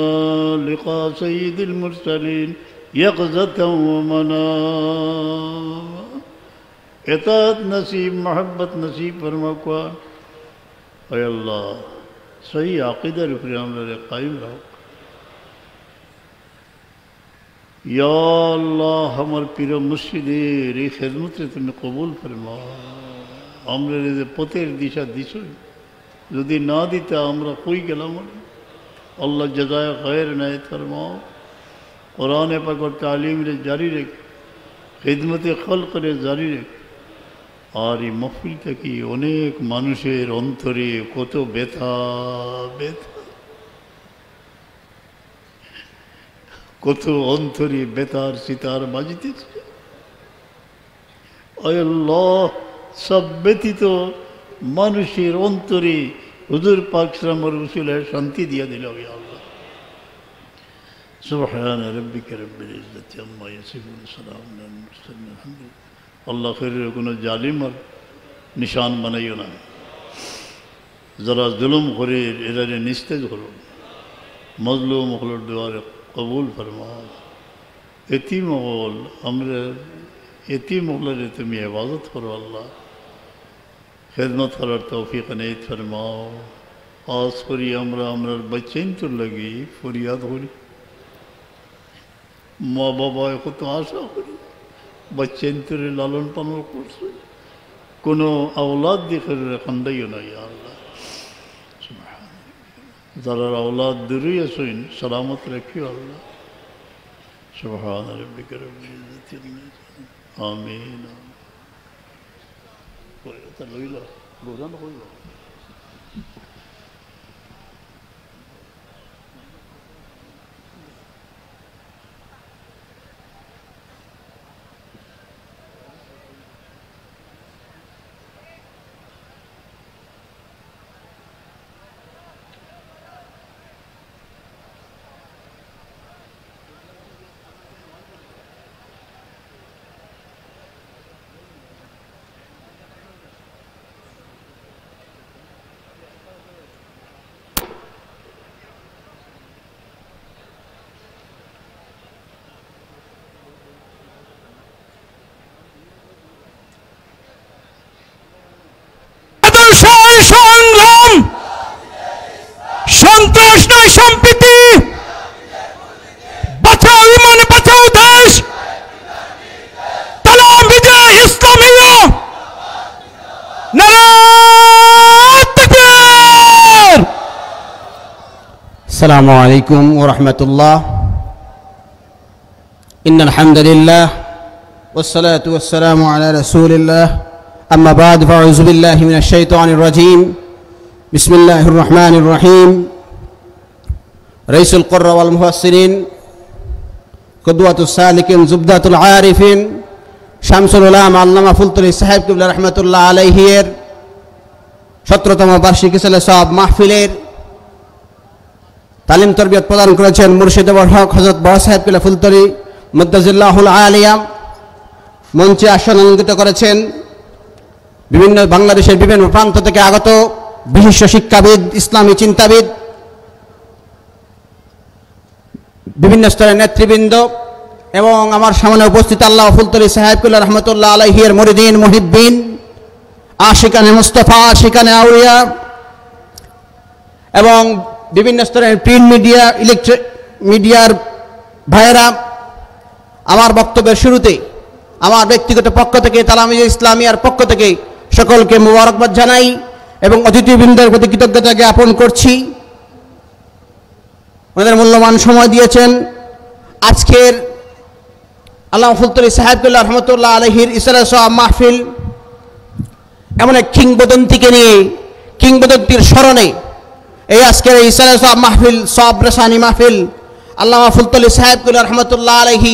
[SPEAKER 1] लिक़ा सय्यिदिल मुरसलीन यक़ज़तन व मनाम इताअत नसीब मोहब्बत नसीब फरमा को ऐ अल्लाह सही अक़ीदा पर हमरा कायम रहो या अल्लाह हमार पीर मुर्शिदेर এই খেদমতে তুমি কবুল ফরমাও আমরা যে পথের দিশা দিছো যদি না দিতে আমরা কই গেলাম আল্লাহ জাযায়ে খায়ের নায় ফরমাও কোরআনে পাক और तालीम রে জারি রেখ খেদমতে খলক রে জারি রেখ আর এই মাহফিল থেকে অনেক মানুষের অন্তরে কত ব্যথা ব্যথা কত অন্তরে বেতার সিতার বাজিতেছে। আয় আল্লাহ, সব ব্যতীত মানুষের অন্তরে হুজুর পাক সাল্লাল্লাহু আলাইহি ওয়াসাল্লামের শান্তি দিয়া দিল। ইয়া আল্লাহ, সুবহান রাব্বিকা রাব্বিল ইজ্জাতি আম্মা ইয়াসিফুন, সালামুন আলাল মুরসালিন, আলহামদুলিল্লাহ। আল্লাহ খেরের কোনো জালিম আর নিশান বানাইও না। যারা জুলুম করে এরারে নিস্তেজ হলো, মজলুম হলোর দোয়ারে কবুল ফরমাও। এতিম হল আমরা, এতিম হলের তুমি ইবাদত করো আল্লাহ, খেদমত করার তৌফিক নেই ফরমাও। আজ করি আমরা আমরার বাচ্চাইন তোর লাগি ফরিয়াদ করি, মা বাবা কত আশা করি, বাচ্চাইন তোরে লালন পালন করছে, কোনো আওলাদ দেখে খান্দাইও না। ইয়া আল্লাহ, যারা আওলাদ দূরেই আসেন সালামত রাখিও আল্লাহ। সুবহান রাব্বিকা রাব্বিল ইজ্জাতি আম্মা ইয়াসিফুন, আমিন। তা লইলা গোজান হইল।
[SPEAKER 2] সংগ্রাম, সন্ত্রাস নয় সম্প্রীতি, বাঁচাও ইমান, বাঁচাও দেশ, তালাম বিজয় ইসলামিয়া, নারায়ে তাকবীর। আসসালামু আলাইকুম ওয়া রাহমাতুল্লাহ। ইন্নাল হামদুলিল্লাহ ওয়াস সালাতু ওয়াস সালামু আলা রাসূলিল্লাহ। أما بعد فأعوذ بالله من الشيطان الرجيم. بسم الله الرحمن الرحيم. رئيس القرى والمفسرين، قدوة السالكين، زبدة العارفين، شمس العلماء আল্লামা ফুলতলি সাহেব কিবলা রাহমাতুল্লাহ আলাইহির 17তম বার্ষিকী সব মাহফিলের তালিম তরবিয়ত প্রদান করেছেন মুর্শিদ হক হযরত বড় সাহেব কিবলা ফুলতলি মুদ্দাজিল্লাহুল আলিয়া। মঞ্চে আসন অলঙ্কৃত করেছেন বিভিন্ন বাংলাদেশের বিভিন্ন প্রান্ত থেকে আগত বিশিষ্ট শিক্ষাবিদ, ইসলামী চিন্তাবিদ, বিভিন্ন স্তরের নেতৃবৃন্দ এবং আমার সামনে উপস্থিত আল্লাহ ফুলতলি সাহেবকুল্লাহ রহমতুল্লাহ আলাইহির মুরিদিন, মুহিব্বিন, আশিকানে মুস্তফা, আশিকানে আউলিয়া এবং বিভিন্ন স্তরের প্রিন্ট মিডিয়া, ইলেকট্রিক মিডিয়ার ভাইয়েরা, আমার বক্তব্যের শুরুতে আমার ব্যক্তিগত পক্ষ থেকে, তালামিজ ইসলামিয়ার পক্ষ থেকে সকলকে মুবারকবাদ জানাই এবং অতিথিবৃন্দের প্রতি কৃতজ্ঞতা জ্ঞাপন করছি। ওনাদের মূল্যবান সময় দিয়েছেন। আজকের আল্লামা ফুলতলি সাহেবকুল্লাহ রহমতুল্লাহ আলাইহির ইসরা সওয়াব মাহফিল এমন এক কিংবদন্তিকে নিয়ে, কিংবদন্তির স্মরণে এই আজকের এই ইসরা সওয়াব মাহফিল, সওয়াব রেসানি মাহফিল। আল্লামা ফুলতলি সাহেবকুল্লাহ রহমতুল্লাহ আলাইহি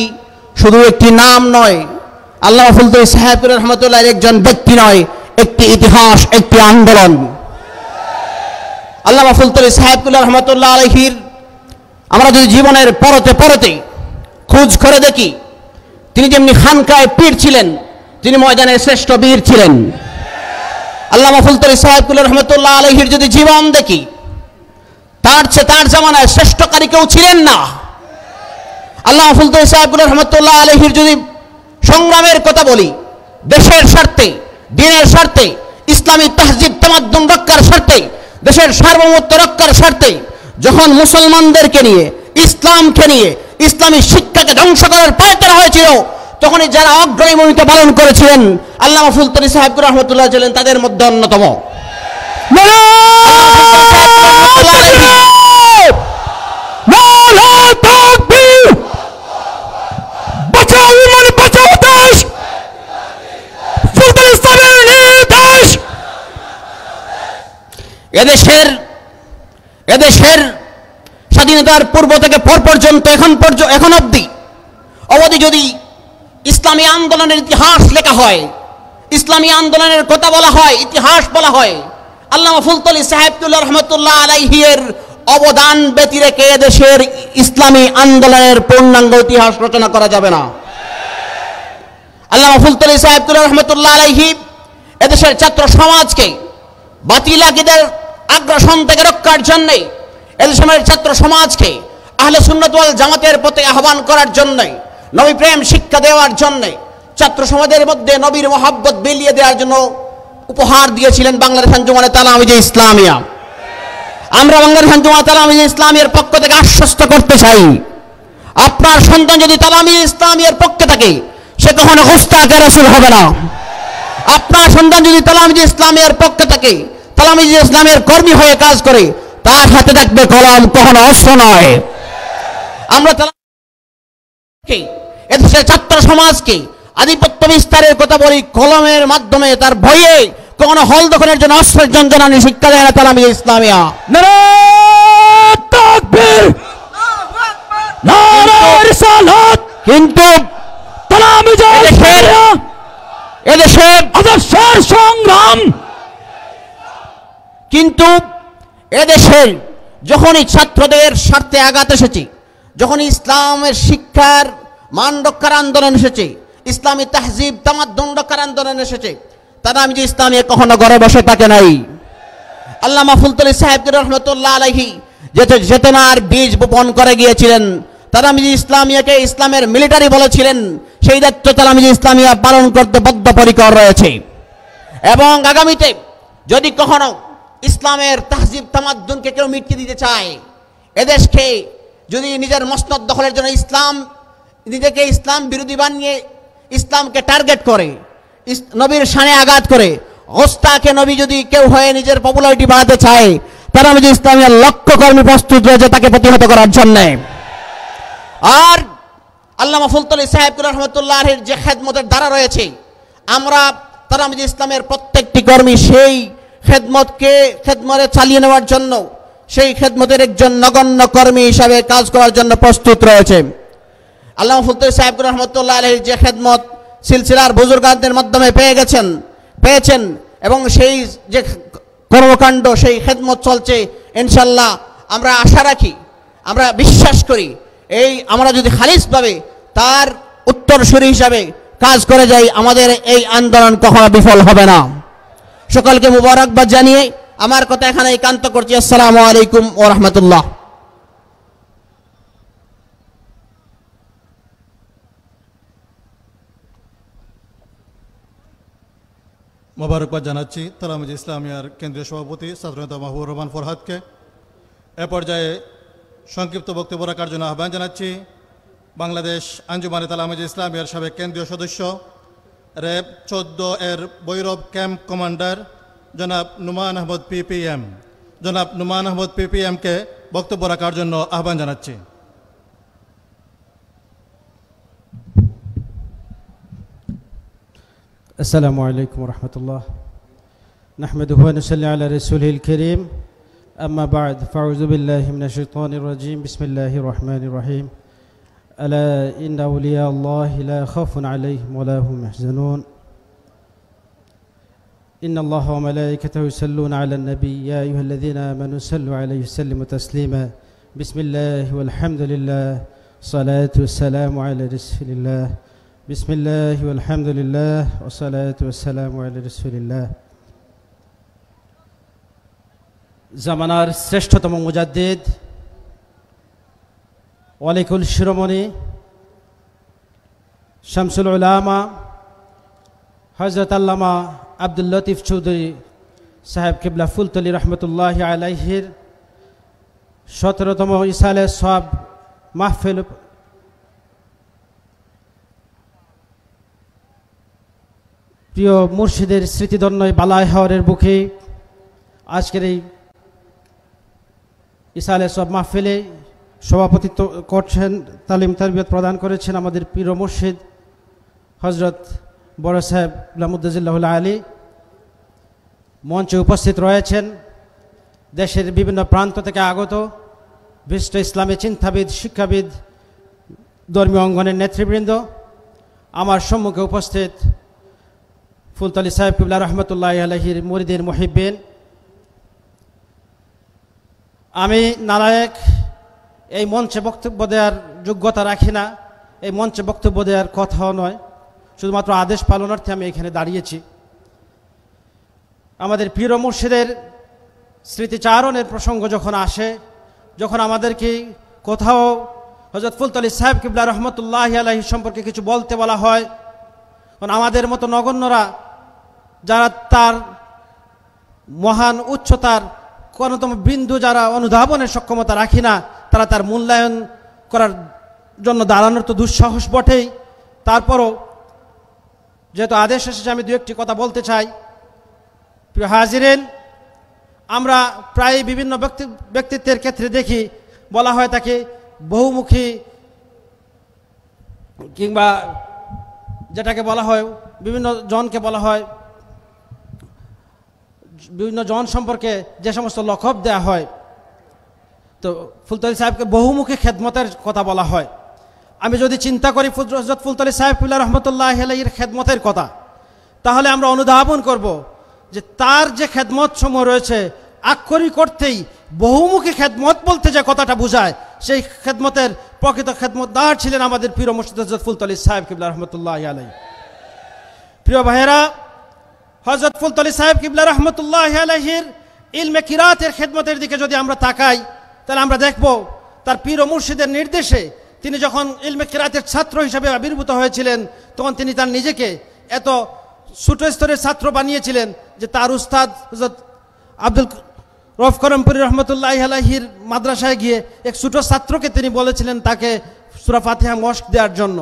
[SPEAKER 2] শুধু একটি নাম নয়, আল্লামা ফুলতলি সাহেবকুল্লাহ রহমতুল্লাহ একজন ব্যক্তি নয়, একটি ইতিহাস, একটি আন্দোলন। আল্লামা ফুলতলি সাহেবকুল্লাহ রহমতুল্লাহ আলাইহির আমরা যদি জীবনের পরতে পরতে খোঁজ করে দেখি, তিনি যেমনি খানকায় পীর ছিলেন, তিনি ময়দানে শ্রেষ্ঠ বীর ছিলেন। আল্লামা ফুলতলি সাহেবকুল্লাহ রহমতুল্লাহ আলাইহির যদি জীবন দেখি, তার চেয়ে তার জামানায় শ্রেষ্ঠকারী কেউ ছিলেন না। আল্লামা ফুলতলি সাহেবকুল্লাহ রহমতুল্লাহ আলাইহির যদি সংগ্রামের কথা বলি, দেশের স্বার্থে, দ্বীনের স্বার্থে, ইসলামী তাহজিব তামাদ্দুন রক্ষার স্বার্থে, দেশের সার্বভৌমত্ব রক্ষার স্বার্থে যখন মুসলমানদেরকে নিয়ে, ইসলামকে নিয়ে, ইসলামী শিক্ষাকে ধ্বংস করার পায়তারা হয়েছিল, তখনই যারা অগ্রণী ভূমিকা পালন করেছিলেন আল্লামা ফুলতলি সাহেব রহমতুল্লাহ ছিলেন তাদের মধ্যে অন্যতম। এদেশের স্বাধীনতার পূর্ব থেকে পর পর্যন্ত এখন অবধি অবধি যদি ইসলামী আন্দোলনের ইতিহাস লেখা হয়, ইসলামী আন্দোলনের কথা বলা হয়, ইতিহাস বলা হয়, আল্লামা ফুলতলী সাহেবতুল্লাহ রহমতুল্লাহ আলাইহির অবদান ব্যতি রেখে দেশের ইসলামী আন্দোলনের পূর্ণাঙ্গ ইতিহাস রচনা করা যাবে না। আল্লামা ফুলতলী সাহেবতুল্লাহ রহমতুল্লাহ আলাইহি এদেশের ছাত্র সমাজকে বাতিল আকীদার আগ্রাসন থেকে রক্ষার জন্য, এদেশের ছাত্র সমাজকে আহলে সুন্নাত ওয়াল জামাতের প্রতি আহ্বান করার জন্য, নবী প্রেম শিক্ষা দেওয়ার জন্য, ছাত্র সমাজের মধ্যে নবীর মহব্বত বিলিয়ে দেওয়ার জন্য উপহার দিয়েছিলেন বাংলাদেশ আঞ্জুমানে তালামিজে ইসলামিয়া। আমরা বাংলাদেশ আঞ্জুমানে তালামিজে ইসলামিয়ার পক্ষ থেকে আশ্বস্ত করতে চাই, আপনার সন্তান যদি তালামিজে ইসলামিয়ার পক্ষে থাকে সে কখনো গোস্তাকে রাসূল হবে না। আপনার সন্তান যদি তালামিজে ইসলামিয়ার পক্ষে থাকে, তালামিজে ইসলামের কর্মী হয়ে কাজ করে, তার হাতে থাকবে কলম, কখনো অস্ত্র নয়। আমরা এদেশের ছাত্র সমাজকে আধিপত্য বিস্তারের কথা বলি, কলমের মাধ্যমে তার ভয়ে কখনো হল দখলের জন্য অস্ত্রের যন্ত্রণা শিক্ষা দেয় না তালামিজে ইসলামিয়া। নারায়ে তাকবীর, নারায়ে রিসালাত। কিন্তু তালামিজে ইসলামিয়া এদেশে আদর্শের সংগ্রাম, কিন্তু এদেশের যখনই ছাত্রদের স্বার্থে আঘাত এসেছে, যখন ইসলামের শিক্ষার মান রক্ষার আন্দোলন এসেছে, ইসলামী তাহজিব তামাদ্দুন রক্ষার আন্দোলন এসেছে, তালামিজে ইসলামিয়া কখনো ঘরে বসে থাকে নাই। আল্লামা ফুলতলী সাহেব রহমতুল্লাহ আলাইহি চেতনার বীজ বপন করে গিয়েছিলেন, তালামিজে ইসলামিয়াকে ইসলামের মিলিটারি বলেছিলেন, সেই দায়িত্ব তালামিজে ইসলামিয়া পালন করতে বদ্ধপরিকর রয়েছে। এবং আগামীতে যদি কখনো ইসলামের তাহজিব তামাদ্দুনকে কেউ মিটিয়ে দিতে চায়, এদেশকে যদি নিজের মসনদ দখলের জন্য নিজেকে ইসলাম বিরোধী বানিয়ে ইসলামকে টার্গেট করে, নবীর শানে আঘাত করে, গোস্তাকে নবী যদি কেউ হয়ে নিজের পপুলারিটি বাড়াতে চায়, তালামিজে ইসলামিয়ার লক্ষ্য কর্মী প্রস্তুত রয়েছে তাকে প্রতিহত করার জন্য। আর আল্লামা ফুলতলী সাহেব রহমতুল্লাহের যে খেদমতের দ্বারা রয়েছে, আমরা তালামিজে ইসলামের প্রত্যেকটি কর্মী সেই খেদমতে চালিয়ে নেওয়ার জন্য, সেই খেদমতের একজন নগণ্য কর্মী হিসাবে কাজ করার জন্য প্রস্তুত রয়েছে। আল্লামা ফুলতলী সাহেব রহমতুল্লাহ আলাইহির যে খেদমত সিলসিলার বুজুর্গদের মাধ্যমে পেয়েছেন এবং সেই যে কর্মকাণ্ড, সেই খেদমত চলছে, ইনশাল্লাহ আমরা আশা রাখি, আমরা বিশ্বাস করি, আমরা যদি খালিসভাবে তার উত্তরসূরি হিসাবে কাজ করে যাই, আমাদের এই আন্দোলন কখনো বিফল হবে না। সকলকে মুবারকবাদ জানিয়ে আমার কথা এখানে একান্ত করছি। আসসালামু আলাইকুম ওয়া রাহমাতুল্লাহ।
[SPEAKER 3] মোবারকবাদ জানাচ্ছি তালামিজে ইসলামিয়ার কেন্দ্রীয় সভাপতি ছাত্রনেতা মাহবুবুর রহমান ফরহাদকে। এ পর্যায়ে সংক্ষিপ্ত বক্তব্য রাখার জন্য আহ্বান জানাচ্ছি বাংলাদেশ আঞ্জুমানে তালামিজে ইসলামিয়ার সাবেক কেন্দ্রীয় সদস্য, র্যাব 14 এর বৈরব ক্যাম্প কমান্ডার জনাব নুমান আহমদ পিপিএম, জনাব নুমান আহমদ পিপিএমকে বক্তব্য রাখার জন্য আহ্বান জানাচ্ছি।
[SPEAKER 4] السلام عليكم ورحمة الله نحمده ونصلي على رسوله الكريم أما بعد فأعوذ بالله من الشيطان الرجيم بسم الله الرحمن الرحيم ألا إن أولياء الله لا خوف عليهم ولا هم يحزنون إن الله وملائكته يصلون على النبي يا أيها الذين آمنوا صلوا عليه وسلموا تسليما بسم الله والحمد لله صلاة والسلام على رسول الله بسم الله والحمد لله والصلاة والسلام على رسول الله জামানার শ্রেষ্ঠতম মুজাদ্দিদ, ওয়ালিকুল শিরোমণি, শামসুল উলামা হযরত আল্লামা আব্দুল লতিফ চৌধুরী সাহেব কিবলা ফুলতলী রহমতুল্লাহ আলাইহির 17তম ইসালে সওয়াব মাহফিল প্রিয় মুর্শিদের স্মৃতিধন্যয় বালাই হাওরের বুকে আজকের এই ইসালে সব মাহফিলে সভাপতিত্ব করছেন, তালিম তারবিয়ত প্রদান করেছেন আমাদের প্রিয় মুর্শিদ হজরত বড় সাহেব লামুদ্দাজিল্লাহুল আলী। মঞ্চে উপস্থিত রয়েছেন দেশের বিভিন্ন প্রান্ত থেকে আগত বিশিষ্ট ইসলামী চিন্তাবিদ, শিক্ষাবিদ, ধর্মীয় অঙ্গনের নেতৃবৃন্দ, আমার সম্মুখে উপস্থিত ফুলতলি সাহেব কিবলা রহমতুল্লাহ আলাইহির মুরিদিন মুহিব্বিন, আমি নালায়েক এই মঞ্চে বক্তব্য দেওয়ার যোগ্যতা রাখি না, এই মঞ্চে বক্তব্য দেওয়ার কথাও নয়, শুধুমাত্র আদেশ পালনার্থে আমি এখানে দাঁড়িয়েছি। আমাদের পীর ও মুর্শিদের স্মৃতিচারণের প্রসঙ্গ যখন আসে, যখন আমাদেরকে কোথাও হযরত ফুলতলি সাহেব কিবলা রহমতুল্লাহ আলাইহি সম্পর্কে কিছু বলতে বলা হয়, আমাদের মতো নগণ্যরা যারা তার মহান উচ্চতার কোনতম বিন্দু যারা অনুধাবনের সক্ষমতা রাখি না, তারা তার মূল্যায়ন করার জন্য দাঁড়ানোর তো দুঃসাহস বটেই। তারপরও যেহেতু আদেশ এসেছে, আমি দু একটি কথা বলতে চাই। প্রিয় হাজিরেন, আমরা প্রায় বিভিন্ন ব্যক্তিত্বের ক্ষেত্রে দেখি বলা হয় তাকে বহুমুখী, কিংবা যেটাকে বলা হয় বিভিন্ন জনকে বলা হয়, বিভিন্ন জন সম্পর্কে যে সমস্ত লকব দেওয়া হয়, তো ফুলতলি সাহেবকে বহুমুখী খেদমতের কথা বলা হয়। আমি যদি চিন্তা করি হযরত ফুলতলি সাহেব কিবলা রহমতুল্লাহ আলাইহির খেদমতের কথা, তাহলে আমরা অনুধাবন করব যে তার যে খেদমত সমূহ রয়েছে, আক্ষরিক অর্থেই বহুমুখী খেদমত বলতে যে কথাটা বোঝায়, সেই খেদমতের প্রকৃত খেদমতদার ছিলেন আমাদের পীর ও মুর্শিদ হযরত ফুলতলি সাহেব কিবলা রহমতুল্লাহ আলাইহি। প্রিয় ভাইয়েরা, হযরত ফুলতলি সাহেব কিবলা রহমতুল্লাহ আলাইহির ইলমে কিরাতের খেদমতের দিকে যদি আমরা তাকাই, তাহলে আমরা দেখব তার পীর ও মুর্শিদের নির্দেশে তিনি যখন ইলমে কিরাতের ছাত্র হিসেবে আবির্ভূত হয়েছিলেন, তখন তিনি তার নিজেকে এত ছোট স্তরের ছাত্র বানিয়েছিলেন যে তার উস্তাদ হযরত আব্দুল রউফ করমপুরি রহমতুল্লাহ আলাইহির মাদ্রাসায় গিয়ে এক ছোট ছাত্রকে তিনি বলেছিলেন তাকে সূরা ফাতিহা মস্ক দেওয়ার জন্য।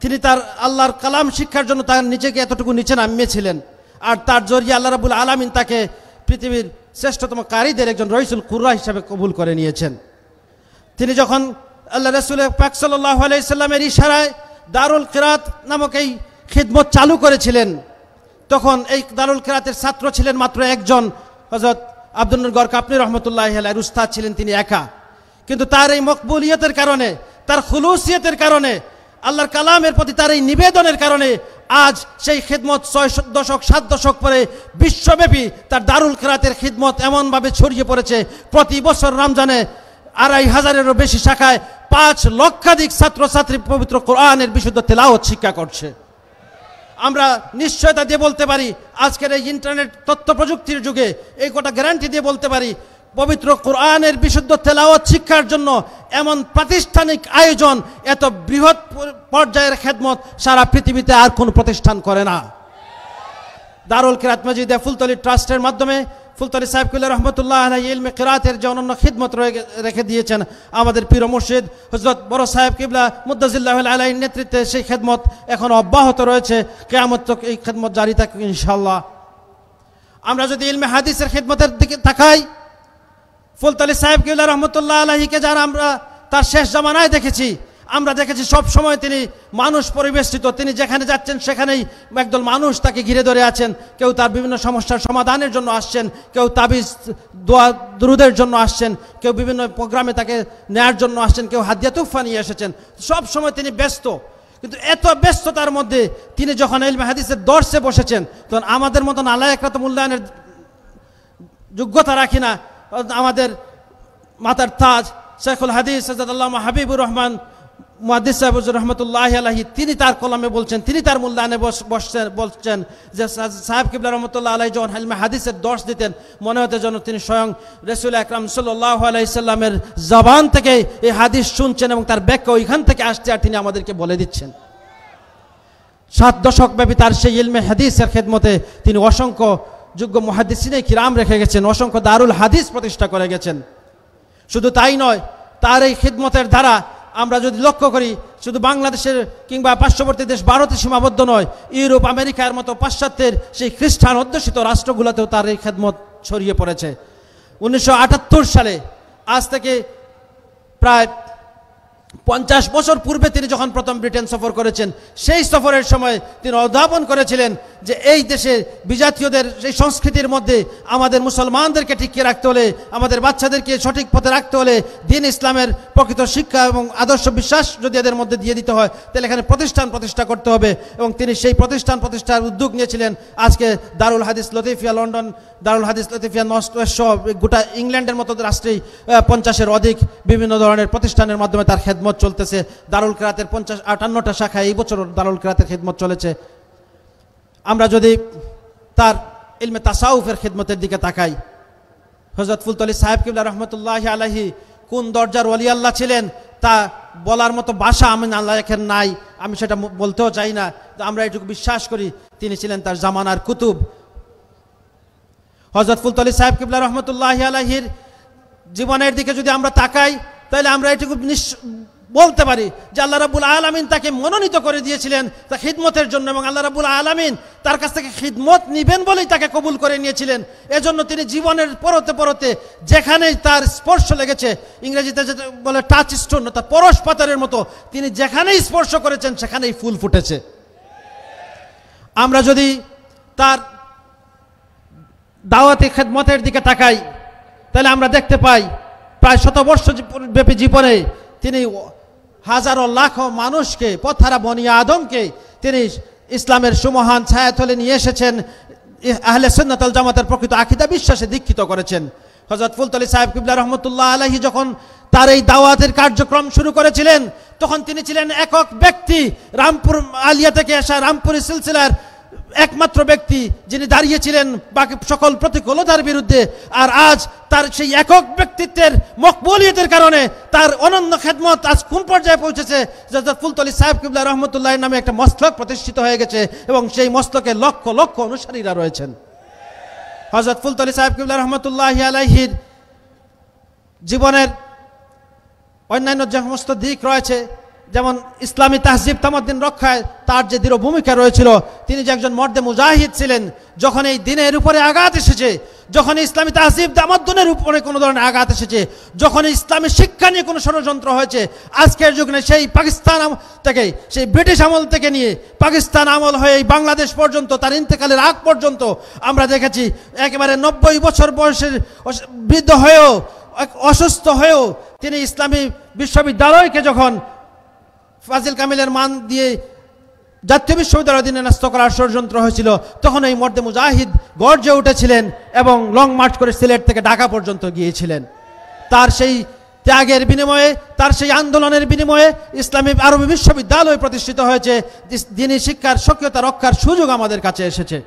[SPEAKER 4] তিনি তার আল্লাহর কালাম শিক্ষার জন্য তার নিজেকে এতটুকু নিচে নামিয়েছিলেন, আর তার জরিয়ে আল্লাহ রাব্বুল আলামিন তাকে পৃথিবীর শ্রেষ্ঠতম কারীদের একজন রইসুল কুররা হিসাবে কবুল করে নিয়েছেন। তিনি যখন আল্লাহ রাসূল পাক সাল্লাল্লাহু আলাইহি সাল্লামের ইশারায় দারুল কিরাত নামক এই খিদমত চালু করেছিলেন, তখন এই দারুল কিরাতের ছাত্র ছিলেন মাত্র একজন, হযরত আব্দুল নূর গরকাপনি রহমতুল্লাহ আলাইহির উস্তাদ ছিলেন তিনি একা। কিন্তু তার এই মকবুলিয়তের কারণে, তার খুলুসিয়তের কারণে, আল্লাহর কালামের প্রতি তার এই নিবেদনের কারণে আজ সেই খিদমত 6 দশক 7 দশক পরে বিশ্বব্যাপী তার দারুল কিরাতের খিদমত এমনভাবে ছড়িয়ে পড়েছে, প্রতি বছর রমজানে 2500-এরও বেশি শাখায় 5 লক্ষাধিক ছাত্রছাত্রী পবিত্র কোরআনের বিশুদ্ধ তেলাওয়াত শিক্ষা করছে। আমরা নিশ্চয়তা দিয়ে বলতে পারি, আজকের এই ইন্টারনেট তথ্য প্রযুক্তির যুগে এই কথা গ্যারান্টি দিয়ে বলতে পারি, পবিত্র কোরআনের বিশুদ্ধ তেলাওয়াত শিক্ষার জন্য এমন প্রাতিষ্ঠানিক আয়োজন, এত বৃহৎ পর্যায়ের খেদমত সারা পৃথিবীতে আর কোনো প্রতিষ্ঠান করে না। দারুল কিরাত মসজিদে ফুলতলি ট্রাস্টের মাধ্যমে ফুলতলি সাহেব কিবলা রহমতুল্লাহ আলাইহি ইলমে কিরাতের যে অনন্য খিদমত রেখে দিয়েছেন আমাদের পীর ও মুর্শিদ হযরত বড় সাহেব কিবলা মুদ্দাজিল্লাহ আলাইহির নেতৃত্বে, সেই খেদমত এখন অব্যাহত রয়েছে, কিয়ামত তক এই খেদমত জারি থাকবে ইনশাআল্লাহ। আমরা যদি ইলমে হাদিসের খেদমতের দিকে তাকাই, ফুলতলি সাহেব কিবলা রহমতুল্লাহ আলাইহিকে যারা আমরা তার শেষ জামানায় দেখেছি, আমরা দেখেছি সব সময় তিনি মানুষ পরিবেষ্টিত, তিনি যেখানে যাচ্ছেন সেখানেই একদল মানুষ তাকে ঘিরে ধরে আছেন। কেউ তার বিভিন্ন সমস্যার সমাধানের জন্য আসছেন, কেউ তাবিজ দোয়া দুরুদের জন্য আসছেন, কেউ বিভিন্ন প্রোগ্রামে তাকে নেয়ার জন্য আসছেন, কেউ হাদিয়া তুফা নিয়ে এসেছেন। সব সময় তিনি ব্যস্ত, কিন্তু এত ব্যস্ততার মধ্যে তিনি যখন ইলমে হাদিসের দর্শে বসেছেন, তখন আমাদের মতো নালায়েকরা তো মূল্যায়নের যোগ্যতা রাখি না। আমাদের মাতার তাজ শেখুল হাদিস হযরত আল্লামা হাবিবুর রহমান মুহাদ্দিস সাহেব রহমতুল্লাহ আলাইহি, তিনি তার কলমে বলছেন, তিনি তার মূল্যায়নে বলছেন যে সাহেব কিবলা রহমতুল্লাহ আলাইহি যখন ইলমে হাদিসের দর্শ দিতেন, মনে হতো যেন তিনি স্বয়ং রাসূল আকরাম সাল্লাল্লাহু আলাইহি সাল্লামের জবান থেকে এই হাদিস শুনছেন এবং তার ব্যাখ্যা ওইখান থেকে আসছে আর তিনি আমাদেরকে বলে দিচ্ছেন। 7 দশক ব্যাপী তার সেই ইলমে হাদিসের খেদমতে তিনি অসংখ্য যোগ্য মুহাদ্দিসিনে কিরাম রেখে গেছেন, অসংখ্য দারুল হাদিস প্রতিষ্ঠা করে গেছেন। শুধু তাই নয়, তার এই খিদমতের দ্বারা আমরা যদি লক্ষ্য করি, শুধু বাংলাদেশের কিংবা পার্শ্ববর্তী দেশ ভারতে সীমাবদ্ধ নয়, ইউরোপ আমেরিকার মতো পাশ্চাত্যের সেই খ্রিস্টান অধ্যুষিত রাষ্ট্রগুলোতেও তার এই খেদমত ছড়িয়ে পড়েছে। 1978 সালে, আজ থেকে প্রায় 50 বছর পূর্বে তিনি যখন প্রথম ব্রিটেন সফর করেছেন, সেই সফরের সময় তিনি অনুধাবন করেছিলেন যে এই দেশে বিজাতীয়দের সেই সংস্কৃতির মধ্যে আমাদের মুসলমানদেরকে টিকিয়ে রাখতে হলে, আমাদের বাচ্চাদেরকে সঠিক পথে রাখতে হলে দ্বীন ইসলামের প্রকৃত শিক্ষা এবং আদর্শ বিশ্বাস যদি এদের মধ্যে দিয়ে দিতে হয়, তাহলে এখানে প্রতিষ্ঠা করতে হবে। এবং তিনি সেই প্রতিষ্ঠার উদ্যোগ নিয়েছিলেন। আজকে দারুল হাদিস লতিফিয়া লন্ডন, দারুল হাদিস লতিফিয়া নর্থ ওয়েস্ট সহ গোটা ইংল্যান্ডের মতো রাষ্ট্রেই 50-এর অধিক বিভিন্ন ধরনের প্রতিষ্ঠানের মাধ্যমে তার খেদমত চলতেছে। দারুল কিরাতের 58টা শাখায় এই বছর দারুল কিরাতের খেদমত চলেছে। আমরা যদি তার ইলমে তাসাউফের খেদমতের দিকে তাকাই, হযরত ফুলতলি সাহেব কিবলা রহমতুল্লাহি আলাইহি কোন দরজার ওলি আল্লাহ ছিলেন তা বলার মতো ভাষা আমি আল্লাহ এখন নাই, আমি সেটা বলতেও চাই না। আমরা এটুকু বিশ্বাস করি তিনি ছিলেন তার জামানার কুতুব। হযরত ফুলতলি সাহেব কিবলা রহমতুল্লাহি আলাইহির জীবনের দিকে যদি আমরা তাকাই, তাহলে আমরা এটুকু বলতে পারি যে আল্লাহ রাব্বুল আলামিন তাকে মনোনীত করে দিয়েছিলেন তার খিদমতের জন্য, এবং আল্লাহ রাব্বুল আলামিন তার কাছ থেকে খিদমত নিবেন বলেই তাকে কবুল করে নিয়েছিলেন। এজন্য তিনি জীবনের পরতে যেখানেই তার স্পর্শ লেগেছে, ইংরেজিতে যেটা বলে টাচ স্টোন, তার পরশ পাথরের মতো, তিনি যেখানেই স্পর্শ করেছেন সেখানেই ফুল ফুটেছে। আমরা যদি তার দাওয়াতি খেদমতের দিকে তাকাই, তাহলে আমরা দেখতে পাই প্রায় 100 বর্ষ ব্যাপী জীবনে তিনি হাজারো লাখো মানুষকে, পথহারা বনি আদমকে তিনি ইসলামের সুমহান ছায়াতলে নিয়ে এসেছেন, আহলে সুন্নাত ওয়াল জামাতের প্রকৃত আকীদা বিশ্বাসে দীক্ষিত করেছেন। হযরত ফুলতলি সাহেব কিবলা রহমতুল্লাহ আলাইহি যখন তার এই দাওয়াতের কার্যক্রম শুরু করেছিলেন, তখন তিনি ছিলেন একক ব্যক্তি, রামপুর আলিয়া থেকে আসা রামপুরি সিলসিলার একমাত্র ব্যক্তি যিনি দাঁড়িয়েছিলেন বাকি সকল প্রতিকূলতার বিরুদ্ধে। আর আজ তার সেই একক ব্যক্তিত্বের মকবুলিয়তের কারণে তার অনন্য খেদমত আজ কোন পর্যায়ে পৌঁছেছে, হযরত ফুলতলি সাহেব কিবলা রহমতুল্লাহ নামে একটা মসলক প্রতিষ্ঠিত হয়ে গেছে, এবং সেই মসলকে লক্ষ লক্ষ অনুসারীরা রয়েছেন। হযরত ফুলতলি সাহেব কিবলা রহমতুল্লাহ আলাইহির জীবনের অন্যান্য যে সমস্ত দিক রয়েছে, যেমন ইসলামী তাহজিব তামাদ্দিন রক্ষায় তার যে দৃঢ় ভূমিকা রয়েছিল, তিনি যে একজন মর্দে মুজাহিদ ছিলেন। যখন এই দিনের উপরে আঘাত এসেছে, যখন ইসলামী তাহজিব তামাদ্দুনের উপরে কোনো ধরনের আঘাত এসেছে, যখন ইসলামী শিক্ষা নিয়ে কোনো ষড়যন্ত্র হয়েছে, আজকের যুগে সেই পাকিস্তান থেকে, সেই ব্রিটিশ আমল থেকে নিয়ে পাকিস্তান আমল হয়ে এই বাংলাদেশ পর্যন্ত, তার ইন্তেকালের আগ পর্যন্ত আমরা দেখেছি একেবারে 90 বছর বয়সের বৃদ্ধ হয়েও, অসুস্থ হয়েও তিনি ইসলামী বিশ্ববিদ্যালয়কে যখন ফাজিল কামিলের মান দিয়ে জাতীয় বিশ্ববিদ্যালয়ের অধীনে ন্যস্ত করার ষড়যন্ত্র হয়েছিল, তখন এই মর্দে মুজাহিদ গর্জে উঠেছিলেন এবং লং মার্চ করে সিলেট থেকে ঢাকা পর্যন্ত গিয়েছিলেন। তার সেই ত্যাগের বিনিময়ে, তার সেই আন্দোলনের বিনিময়ে ইসলামী আরবি বিশ্ববিদ্যালয় প্রতিষ্ঠিত হয়েছে, দ্বীনি শিক্ষার স্বকীয়তা রক্ষার সুযোগ আমাদের কাছে এসেছে।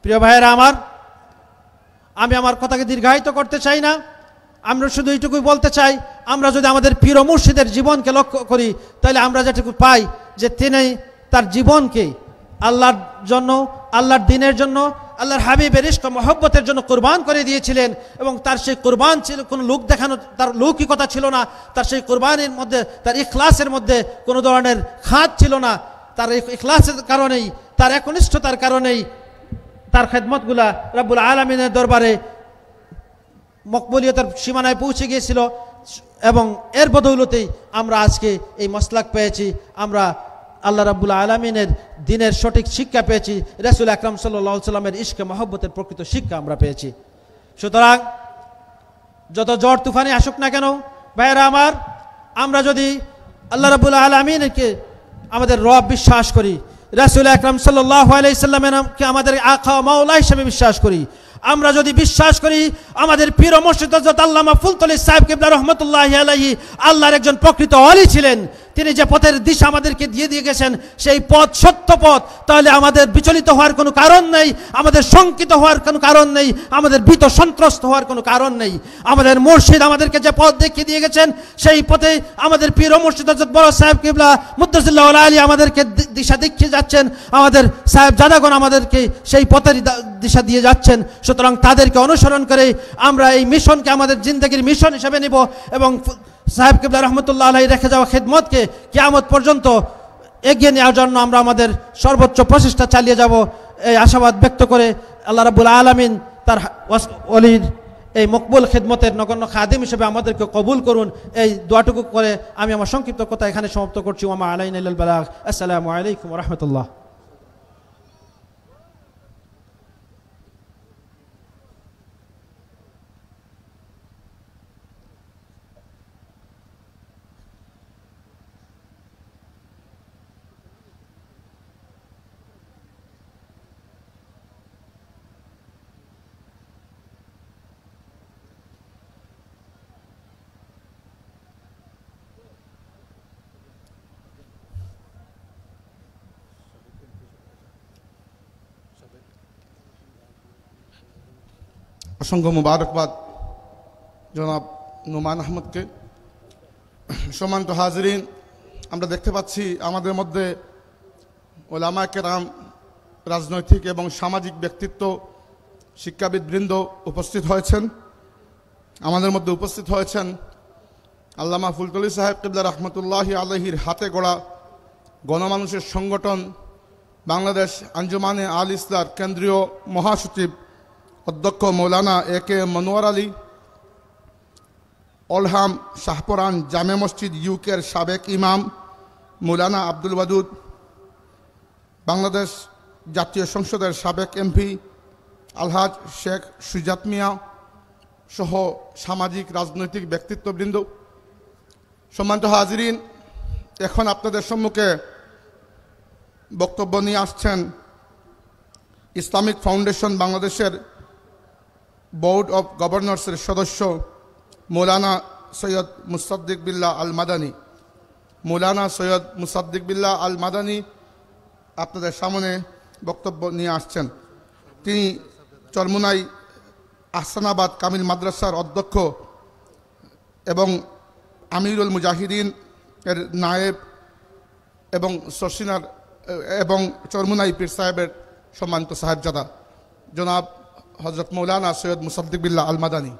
[SPEAKER 4] প্রিয় ভাইয়েরা আমার, আমি আমার কথাকে দীর্ঘায়িত করতে চাই না, আমরা শুধু এইটুকুই বলতে চাই, আমরা যদি আমাদের পীর ও মুর্শিদের জীবনকে লক্ষ্য করি, তাহলে আমরা যেটুকু পাই যে তিনি তার জীবনকে আল্লাহর জন্য, আল্লাহর দ্বীনের জন্য, আল্লাহর হাবিবের ইশক মহব্বতের জন্য কুরবান করে দিয়েছিলেন। এবং তার সেই কুরবান ছিল কোনো লোক দেখানো, তার লৌকিকতা ছিল না, তার সেই কুরবানির মধ্যে, তার ইখলাসের মধ্যে কোনো ধরনের খাত ছিল না। তার ইখলাসের কারণেই, তার একনিষ্ঠতার কারণেই তার খেদমতগুলা রব্বুল আলামিনের দরবারে মকবুলিয়তের সীমানায় পৌঁছে গিয়েছিল, এবং এর বদৌলতেই আমরা আজকে এই মসলাক পেয়েছি। আমরা আল্লাহ রাব্বুল আলামিনের দ্বীনের সঠিক শিক্ষা পেয়েছি, রাসূল আকরাম সাল্লাল্লাহু আলাইহি সাল্লামের ইশকে মহব্বতের প্রকৃত শিক্ষা আমরা পেয়েছি। সুতরাং যত ঝড় তুফানে আসুক না কেন ভাইয়েরা আমার, আমরা যদি আল্লাহ রাব্বুল আলামিনকে আমাদের রব বিশ্বাস করি, রাসূল আকরাম সাল্লাল্লাহু আলাইহি সাল্লামকে আমাদের আকা মাওলা হিসেবে বিশ্বাস করি, আমরা যদি বিশ্বাস করি আমাদের পীর ও মুর্শিদ হযরত আল্লামা ফুলতলি সাহেব কিবলা রহমতুল্লাহি আলাইহি আল্লাহর একজন প্রকৃত ওলি ছিলেন, তিনি যে পথের দিশা আমাদেরকে দিয়ে গেছেন সেই পথ সত্য পথ, তাহলে আমাদের বিচলিত হওয়ার কোনো কারণ নেই, আমাদের শঙ্কিত হওয়ার কোনো কারণ নেই, আমাদের ভীত সন্ত্রস্ত হওয়ার কোনো কারণ নেই। আমাদের মুর্শিদ আমাদেরকে যে পথ দেখিয়ে দিয়ে গেছেন, সেই পথে আমাদের পীর ও মুর্শিদ হযরত বড় সাহেব কিবলা মুদ্দাসিল্লাহ আলী আমাদেরকে দিশা দেখিয়ে যাচ্ছেন, আমাদের সাহেব জাদাগণ আমাদেরকে সেই পথের দিশা দিয়ে যাচ্ছেন। সুতরাং তাদেরকে অনুসরণ করে আমরা এই মিশনকে আমাদের জিন্দগির মিশন হিসেবে নিব, এবং সাহেব কিবলা রহমতুল্লাহ আলাইহি রেখে যাওয়া খেদমতকে কিয়ামত পর্যন্ত এগিয়ে নেওয়ার জন্য আমরা আমাদের সর্বোচ্চ প্রচেষ্টা চালিয়ে যাব, এই আশাবাদ ব্যক্ত করে আল্লাহ রাব্বুল আলামিন তার ওলির এই মকবুল খেদমতের নগণ্য খাদিম হিসেবে আমাদেরকে কবুল করুন। এই দোয়াটুকু করে আমি আমার সংক্ষিপ্ত কথা এখানে সমাপ্ত করছি। ওয়া মা আলাইনা ইল্লাল বালাগ। আসসালামু আলাইকুম ওয়া রাহমাতুল্লাহ।
[SPEAKER 5] অসংখ্য মুবারকবাদ জনাব নোমান আহমদকে। সম্মানিত হাজরিন, আমরা দেখতে পাচ্ছি আমাদের মধ্যে ওলামা কেরাম, রাজনৈতিক এবং সামাজিক ব্যক্তিত্ব, শিক্ষাবিদবৃন্দ উপস্থিত হয়েছেন। আমাদের মধ্যে উপস্থিত হয়েছেন আল্লামা ফুলতলি সাহেব কিবলা রহমতুল্লাহি আলাইহির হাতে গড়া গণমানুষের সংগঠন বাংলাদেশ আঞ্জুমানে আল ইসলার কেন্দ্রীয় মহাসচিব অধ্যক্ষ মৌলানা A.K. মনোয়ার আলী, অলহাম শাহপরান জামে মসজিদ ইউকের সাবেক ইমাম মৌলানা আব্দুল ওয়াদুদ, বাংলাদেশ জাতীয় সংসদের সাবেক MP আলহাজ শেখ সুজাত মিয়া সহ সামাজিক রাজনৈতিক ব্যক্তিত্ববৃন্দ, সম্মানিত হাজিরিন, এখন আপনাদের সম্মুখে বক্তব্য নিয়ে আসছেন ইসলামিক ফাউন্ডেশন বাংলাদেশের বোর্ড অব গভর্নর্সের সদস্য মৌলানা সৈয়দ মুসাদ্দিক বিল্লাহ আল মাদানী। মৌলানা সৈয়দ মুসাদ্দিক বিল্লাহ আল মাদানী আপনাদের সামনে বক্তব্য নিয়ে আসছেন। তিনি চরমুনাই আহসানাবাদ কামিল মাদ্রাসার অধ্যক্ষ এবং আমিরুল মুজাহিদিন এর নায়েব এবং সরসিনার এবং চরমুনাই পীর সাহেবের সম্মানিত সাহেবজাদা জনাব হজরত মৌলানা সৈয়দ মুসাদ্দিক বিল্লাহ আল মাদানী।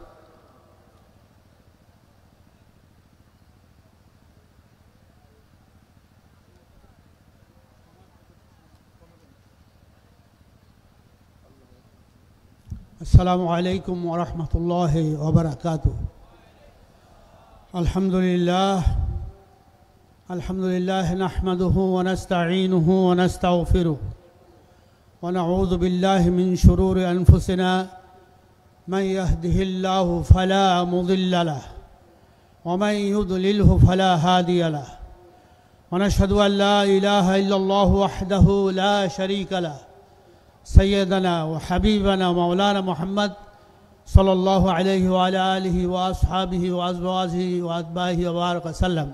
[SPEAKER 6] السلام عليكم ورحمة الله وبركاته. الحمد لله نحمده ونستعينه ونستغفره ونعوذ بالله من شرور أنفسنا، من يهده الله فلا مضل له ومن يضلله فلا هادي له، ونشهد أن لا إله إلا الله وحده لا شريك له، سيدنا وحبيبنا مولانا محمد صلى الله عليه وعلى آله وأصحابه وأزواجه وأتباعه وبارك وسلم.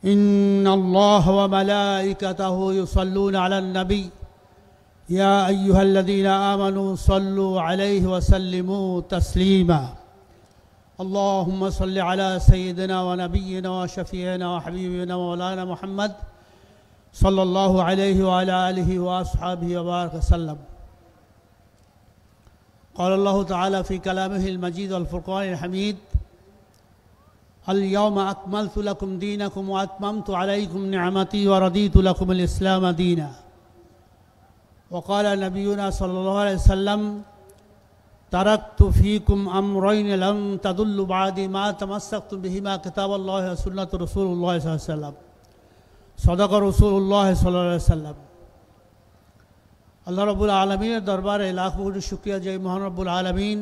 [SPEAKER 6] إن الله وملائكته يصلون على النبي يا أيها الذين آمنوا صلوا عليه وسلموا تسليما. اللهم صل على سيدنا ونبينا وشفيعنا وحبيبنا مولانا محمد صلى الله عليه وعلى آله وأصحابه وبارك وسلم. قال الله تعالى في كلامه المجيد والفرقان الحميد: اليوم أكملت لكم دينكم وأتممت عليكم نعمتي ورضيت لكم الإسلام دينا. وقال نبينا صلى الله عليه وسلم: تركت فيكم أمرين لن تضلوا بعدي ما تمسكتم بهما كتاب الله وسنة رسول الله صلى الله عليه وسلم. صدق رسول الله صلى الله عليه وسلم. আল্লাহ রব্বুল আলমিনের দরবারে লাখ কোটি শুকরিয়া যে মহান রব্বুল আলমিন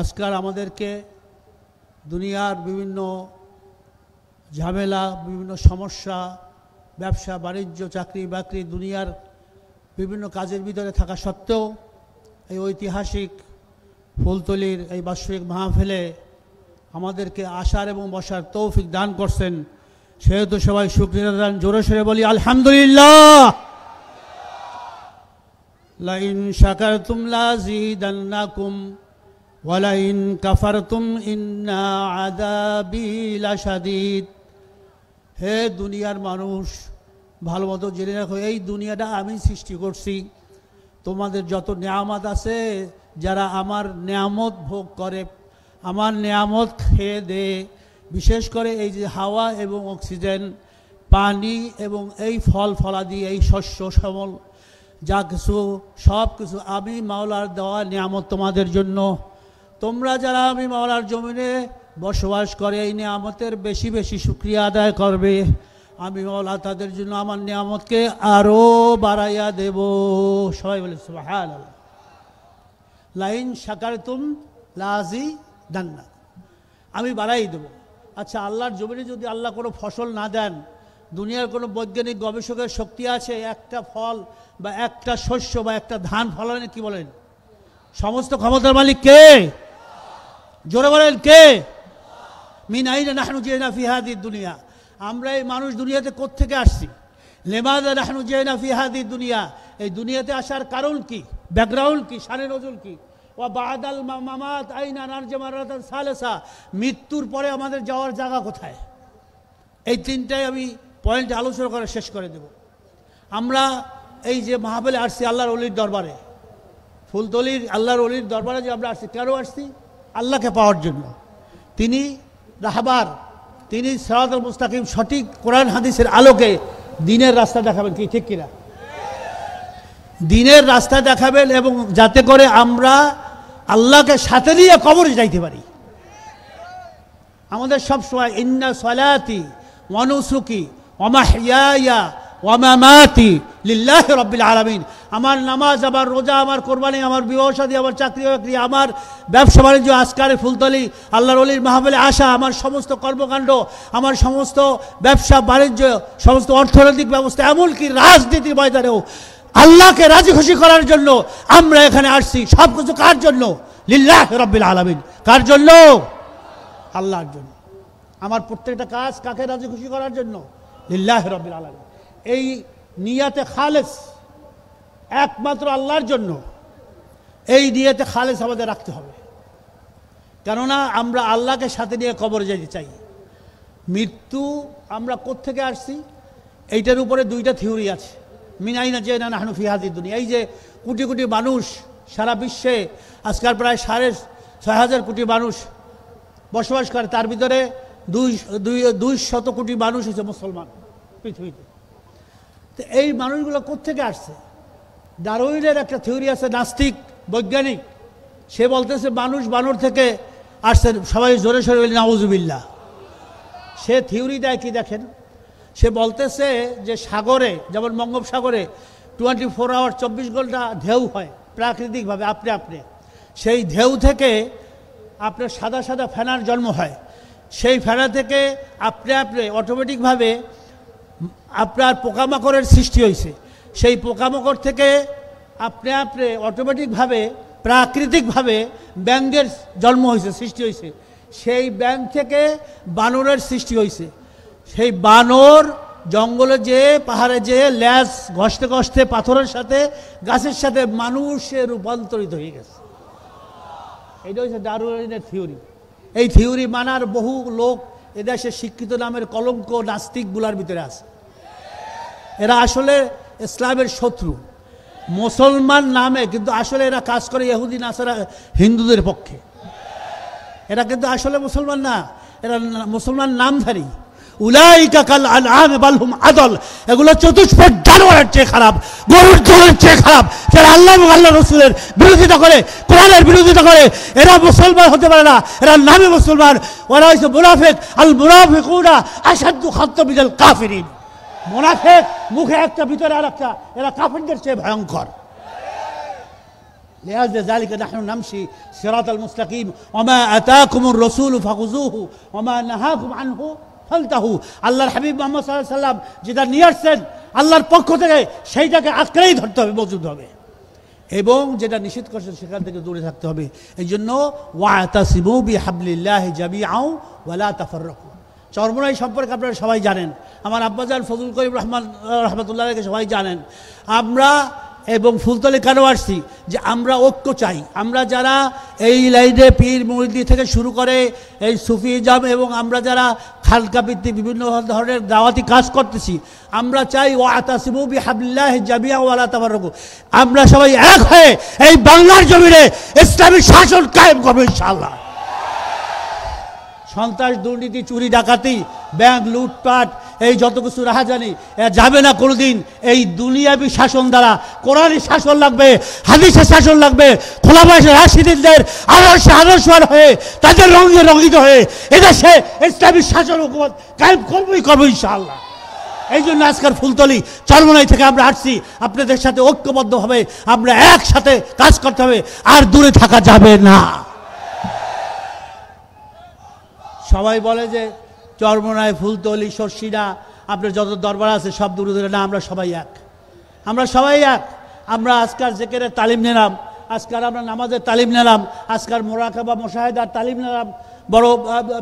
[SPEAKER 6] আজকাল আমাদেরকে দুনিয়ার বিভিন্ন ঝামেলা, বিভিন্ন সমস্যা, ব্যবসা বাণিজ্য, চাকরি বাকরি, দুনিয়ার বিভিন্ন কাজের ভিতরে থাকা সত্ত্বেও এই ঐতিহাসিক ফুলতলির এই বার্ষিক মাহফিলে আমাদেরকে আসার এবং বসার তৌফিক দান করছেন। সেহেতু সবাই শুকরিয়া দান জোরে সোরে বলি আলহামদুলিল্লাহ। লাইন শাকারতুম লাযীদান্নাকুম ওয়া লাইন কাফারতুম ইন্না আযাবি লাশাদীদ। হে দুনিয়ার মানুষ, ভালো মতো জেনে রাখো, এই দুনিয়াটা আমি সৃষ্টি করছি। তোমাদের যত নেয়ামত আছে, যারা আমার নেয়ামত ভোগ করে, আমার নেয়ামত খেয়ে দে, বিশেষ করে এই যে হাওয়া এবং অক্সিজেন, পানি এবং এই ফল ফলাদি, এই শস্য শ্যামল যা কিছু, সব কিছু আমি মাওলার দেওয়া নিয়ামত তোমাদের জন্য। তোমরা যারা আমি মাওলার জমিনে বসবাস করে এই নিয়ামতের বেশি বেশি শুকরিয়া আদায় করবে, আমি মাওলা তাদের জন্য আমার নিয়ামতকে আরও বাড়াইয়া দেব। সবাই বলে সুবহানাল্লাহ। লাইন শাকারতুম লাযীদান্নাকুম, আমি বাড়াই দেব। আচ্ছা, আল্লাহর জমিনে যদি আল্লাহ কোনো ফসল না দেন, দুনিয়ার কোনো বৈজ্ঞানিক গবেষকের শক্তি আছে একটা ফল বা একটা শস্য বা একটা ধান ফলানো? কি বলেন? সমস্ত ক্ষমতার মালিক কে? জোরে বলেন কে? মিন আইনা নাহনু জিনা ফি হাদিদ দুনিয়া, আমরা এই মানুষ দুনিয়াতে কোত্থেকে আসছি? লিমাযা নাহনু জিনা ফি হাদিদ দুনিয়া, এই দুনিয়াতে আসার কারণ কি, ব্যাকগ্রাউন্ড কি, শানে নজুল কি? ওয়া বাদাল মামাত আইনা নারজু মারাতান সালিসা, মৃত্যুর পরে আমাদের যাওয়ার জায়গা কোথায়? এই তিনটাই আমি পয়েন্ট আলোচনা করে শেষ করে দেব। আমরা এই যে মাহফিলে আসছি আল্লাহর ওলির দরবারে, ফুলতলির আল্লাহর ওলির দরবারে যে আমরা আসছি, কেন আসছি? আল্লাহকে পাওয়ার জন্য। তিনি রাহবার, তিনি সিরাতুল মুস্তাকিম, সঠিক কোরআন হাদিসের আলোকে দিনের রাস্তা দেখাবেন, কি ঠিক কিনা? দিনের রাস্তা দেখাবেন, এবং যাতে করে আমরা আল্লাহকে সাথে নিয়ে কবরে যাইতে পারি। আমাদের সব সময় ইন্না সলাতি ওয়া নুসুকি ওয়া মাহইয়ায়া ওয়া মামাতি লিল্লাহি রাব্বিল আলামিন, আমার নামাজ, আমার রোজা, আমার কোরবানি, আমার বিবাহ শাদী, আমার চাকরি বাকরি, আমার ব্যবসা বাণিজ্য, আজকারে ফুলতলি আল্লাহর ওলির মাহফিলে আসা, আমার সমস্ত কর্মকাণ্ড, আমার সমস্ত ব্যবসা বাণিজ্য, সমস্ত অর্থনৈতিক ব্যবস্থা, এমনকি রাজনীতির ময়দানেও আল্লাহকে রাজি খুশি করার জন্য আমরা এখানে আসছি। সব কিছু কার জন্য? লিল্লাহি রাব্বিল আলামিন। কার জন্য? আল্লাহর জন্য। আমার প্রত্যেকটা কাজ কাকে রাজি খুশি করার জন্য? লিল্লাহি রাব্বিল আলামিন। এই নিয়াতে খালেস একমাত্র আল্লাহর জন্য, এই নিয়াতে খালেস আমাদের রাখতে হবে। কেননা আমরা আল্লাহকে সাথে নিয়ে কবরে যেতে চাই। মৃত্যু আমরা কোত্থেকে আসছি, এইটার উপরে দুইটা থিওরি আছে। মিনাইনা যে না নাহনু ফি হাযিদ দুনিয়া, এই যে কোটি কোটি মানুষ সারা বিশ্বে আজকাল প্রায় 6,500 কোটি মানুষ বসবাস করে, তার ভিতরে 200 কোটি মানুষ হচ্ছে মুসলমান পৃথিবীতে। তো এই মানুষগুলো কোত্থেকে আসছে? ডারউইনের একটা থিওরি আছে, নাস্তিক বৈজ্ঞানিক, সে বলতেছে মানুষ বানর থেকে আসছে। সবাই জোরে সোরে বলি নাউজুবিল্লাহ। সে থিওরি দেয় কি দেখেন, সে বলতেছে যে সাগরে, যেমন বঙ্গোপসাগরে 24 আওয়ার 24 ঘন্টা ঢেউ হয় প্রাকৃতিকভাবে আপনি আপনি, সেই ঢেউ থেকে আপনার সাদা সাদা ফেনার জন্ম হয়। সেই ফেনা থেকে আপনি আপনি অটোমেটিকভাবে আপনার পোকামাকড়ের সৃষ্টি হয়েছে। সেই পোকামাকড় থেকে আপনি আপনি অটোমেটিকভাবে প্রাকৃতিকভাবে ব্যাঙের জন্ম হয়েছে, সৃষ্টি হয়েছে। সেই ব্যাঙ থেকে বানরের সৃষ্টি হয়েছে। সেই বানর জঙ্গলে যেয়ে, পাহাড়ে যেয়ে ল্যাজ ঘষতে ঘষতে পাথরের সাথে, গাছের সাথে মানুষে রূপান্তরিত হয়ে গেছে। এটা হচ্ছে ডারউইনের থিওরি। এই থিওরি মানার বহু লোক এদেশে শিক্ষিত নামের কলঙ্ক নাস্তিকগুলার ভিতরে আছে। এরা আসলে ইসলামের শত্রু, মুসলমান নামে, কিন্তু আসলে এরা কাজ করে ইহুদি নাসারা হিন্দুদের পক্ষে। এরা কিন্তু আসলে মুসলমান না, এরা মুসলমান নামধারী। উলাইকা কাল আনআম বাল হুম আদল, এগুলো চতুষ্পদ জানোয়ারের চেয়ে খারাপ, গরুর দলের চেয়ে খারাপ। যারা আল্লাহ এবং আল্লাহ রসুলের বিরোধিতা করে, কোরআনের বিরোধিতা করে, এরা মুসলমান হতে পারে না। এরা নামে মুসলমান, ওরা হচ্ছে মুনাফিক। আল মুনাফিকুনা আশাদ্দু খাত্তাম মিনাল কাফিরিন। মুনাফিক মুখে একটা, ভিতরে আর একটা, এরা কাফিরদের চেয়ে ভয়ঙ্কর। লিহাযা যালিকা নাহনু নামশি সিরাতাল মুস্তাকিম ওয়া মা আতাকুমুর রাসূলু ফাখুযুহু ওয়া মা নাহাকুম আনহু ফালতাহু। আল্লাহর হাবিব মুহাম্মদ সাল্লাল্লাহু আলাইহি ওয়াসাল্লাম যেটা নিয়ে আসছেন আল্লাহর পক্ষ থেকে, সেইটাকে আঁকড়েই ধরতে হবে, মজুদ হবে, এবং যেটা নিষেধ করছেন সেখান থেকে দূরে থাকতে হবে। এই জন্য ওয়াতাসিমু বিহাবলিল্লাহি জামিআন ওয়া লা তাফাররাকু। চরমোনাই সম্পর্কে আপনারা সবাই জানেন, আমার আব্বাজান ফজলুল করিম রহমান রহমতুল্লাহকে সবাই জানেন। আমরা এবং ফুলতলি কেন আসছি, যে আমরা ঐক্য চাই। আমরা যারা এই লাইনে পীর মুরিদি থেকে শুরু করে এই সুফিজম, এবং আমরা যারা খালকা ভিত্তিক বিভিন্ন ধরনের দাওয়াতি কাজ করতেছি, আমরা চাই ওয়াতাসিমু বিহাবলিল্লাহি জামিআন ওয়া লা তাফাররাকু। আমরা সবাই এক হয়ে এই বাংলার জমিনে ইসলামী শাসন কায়েম করব ইনশাআল্লাহ। সন্ত্রাস, দুর্নীতি, চুরি ডাকাতি, ব্যাংক লুটপাট, এই যত কিছু রাহাজানি যাবে না কোনোদিন। এই দুনিয়াবী শাসন দ্বারা কোরআনী শাসন লাগবে, হাদিসের শাসন লাগবে। খোলাফায়ে রাশিদিনদের আদর্শবান হয়ে, তাদের রঙে রঙিত হয়ে এদেশে ইসলামী শাসন হুকুমত কায়েম করবো ইনশাআল্লাহ। এই জন্য আজকের ফুলতলি চরমোনাই থেকে আমরা আসছি, আপনাদের সাথে ঐক্যবদ্ধভাবে আমরা একসাথে কাজ করতে হবে, আর দূরে থাকা যাবে না। সবাই বলে যে চরমোনাই, ফুলতলি, শর্ষিনা, আপনার যত দরবার আছে সব দূরে দূরে না, আমরা সবাই এক। আমরা সবাই এক। আমরা আজকাল জিকিরের তালিম নিলাম, আজকাল আমরা নামাজের তালিম নিলাম, আজকাল মোরাকাবা মুশাহাদার তালিম নিলাম বড়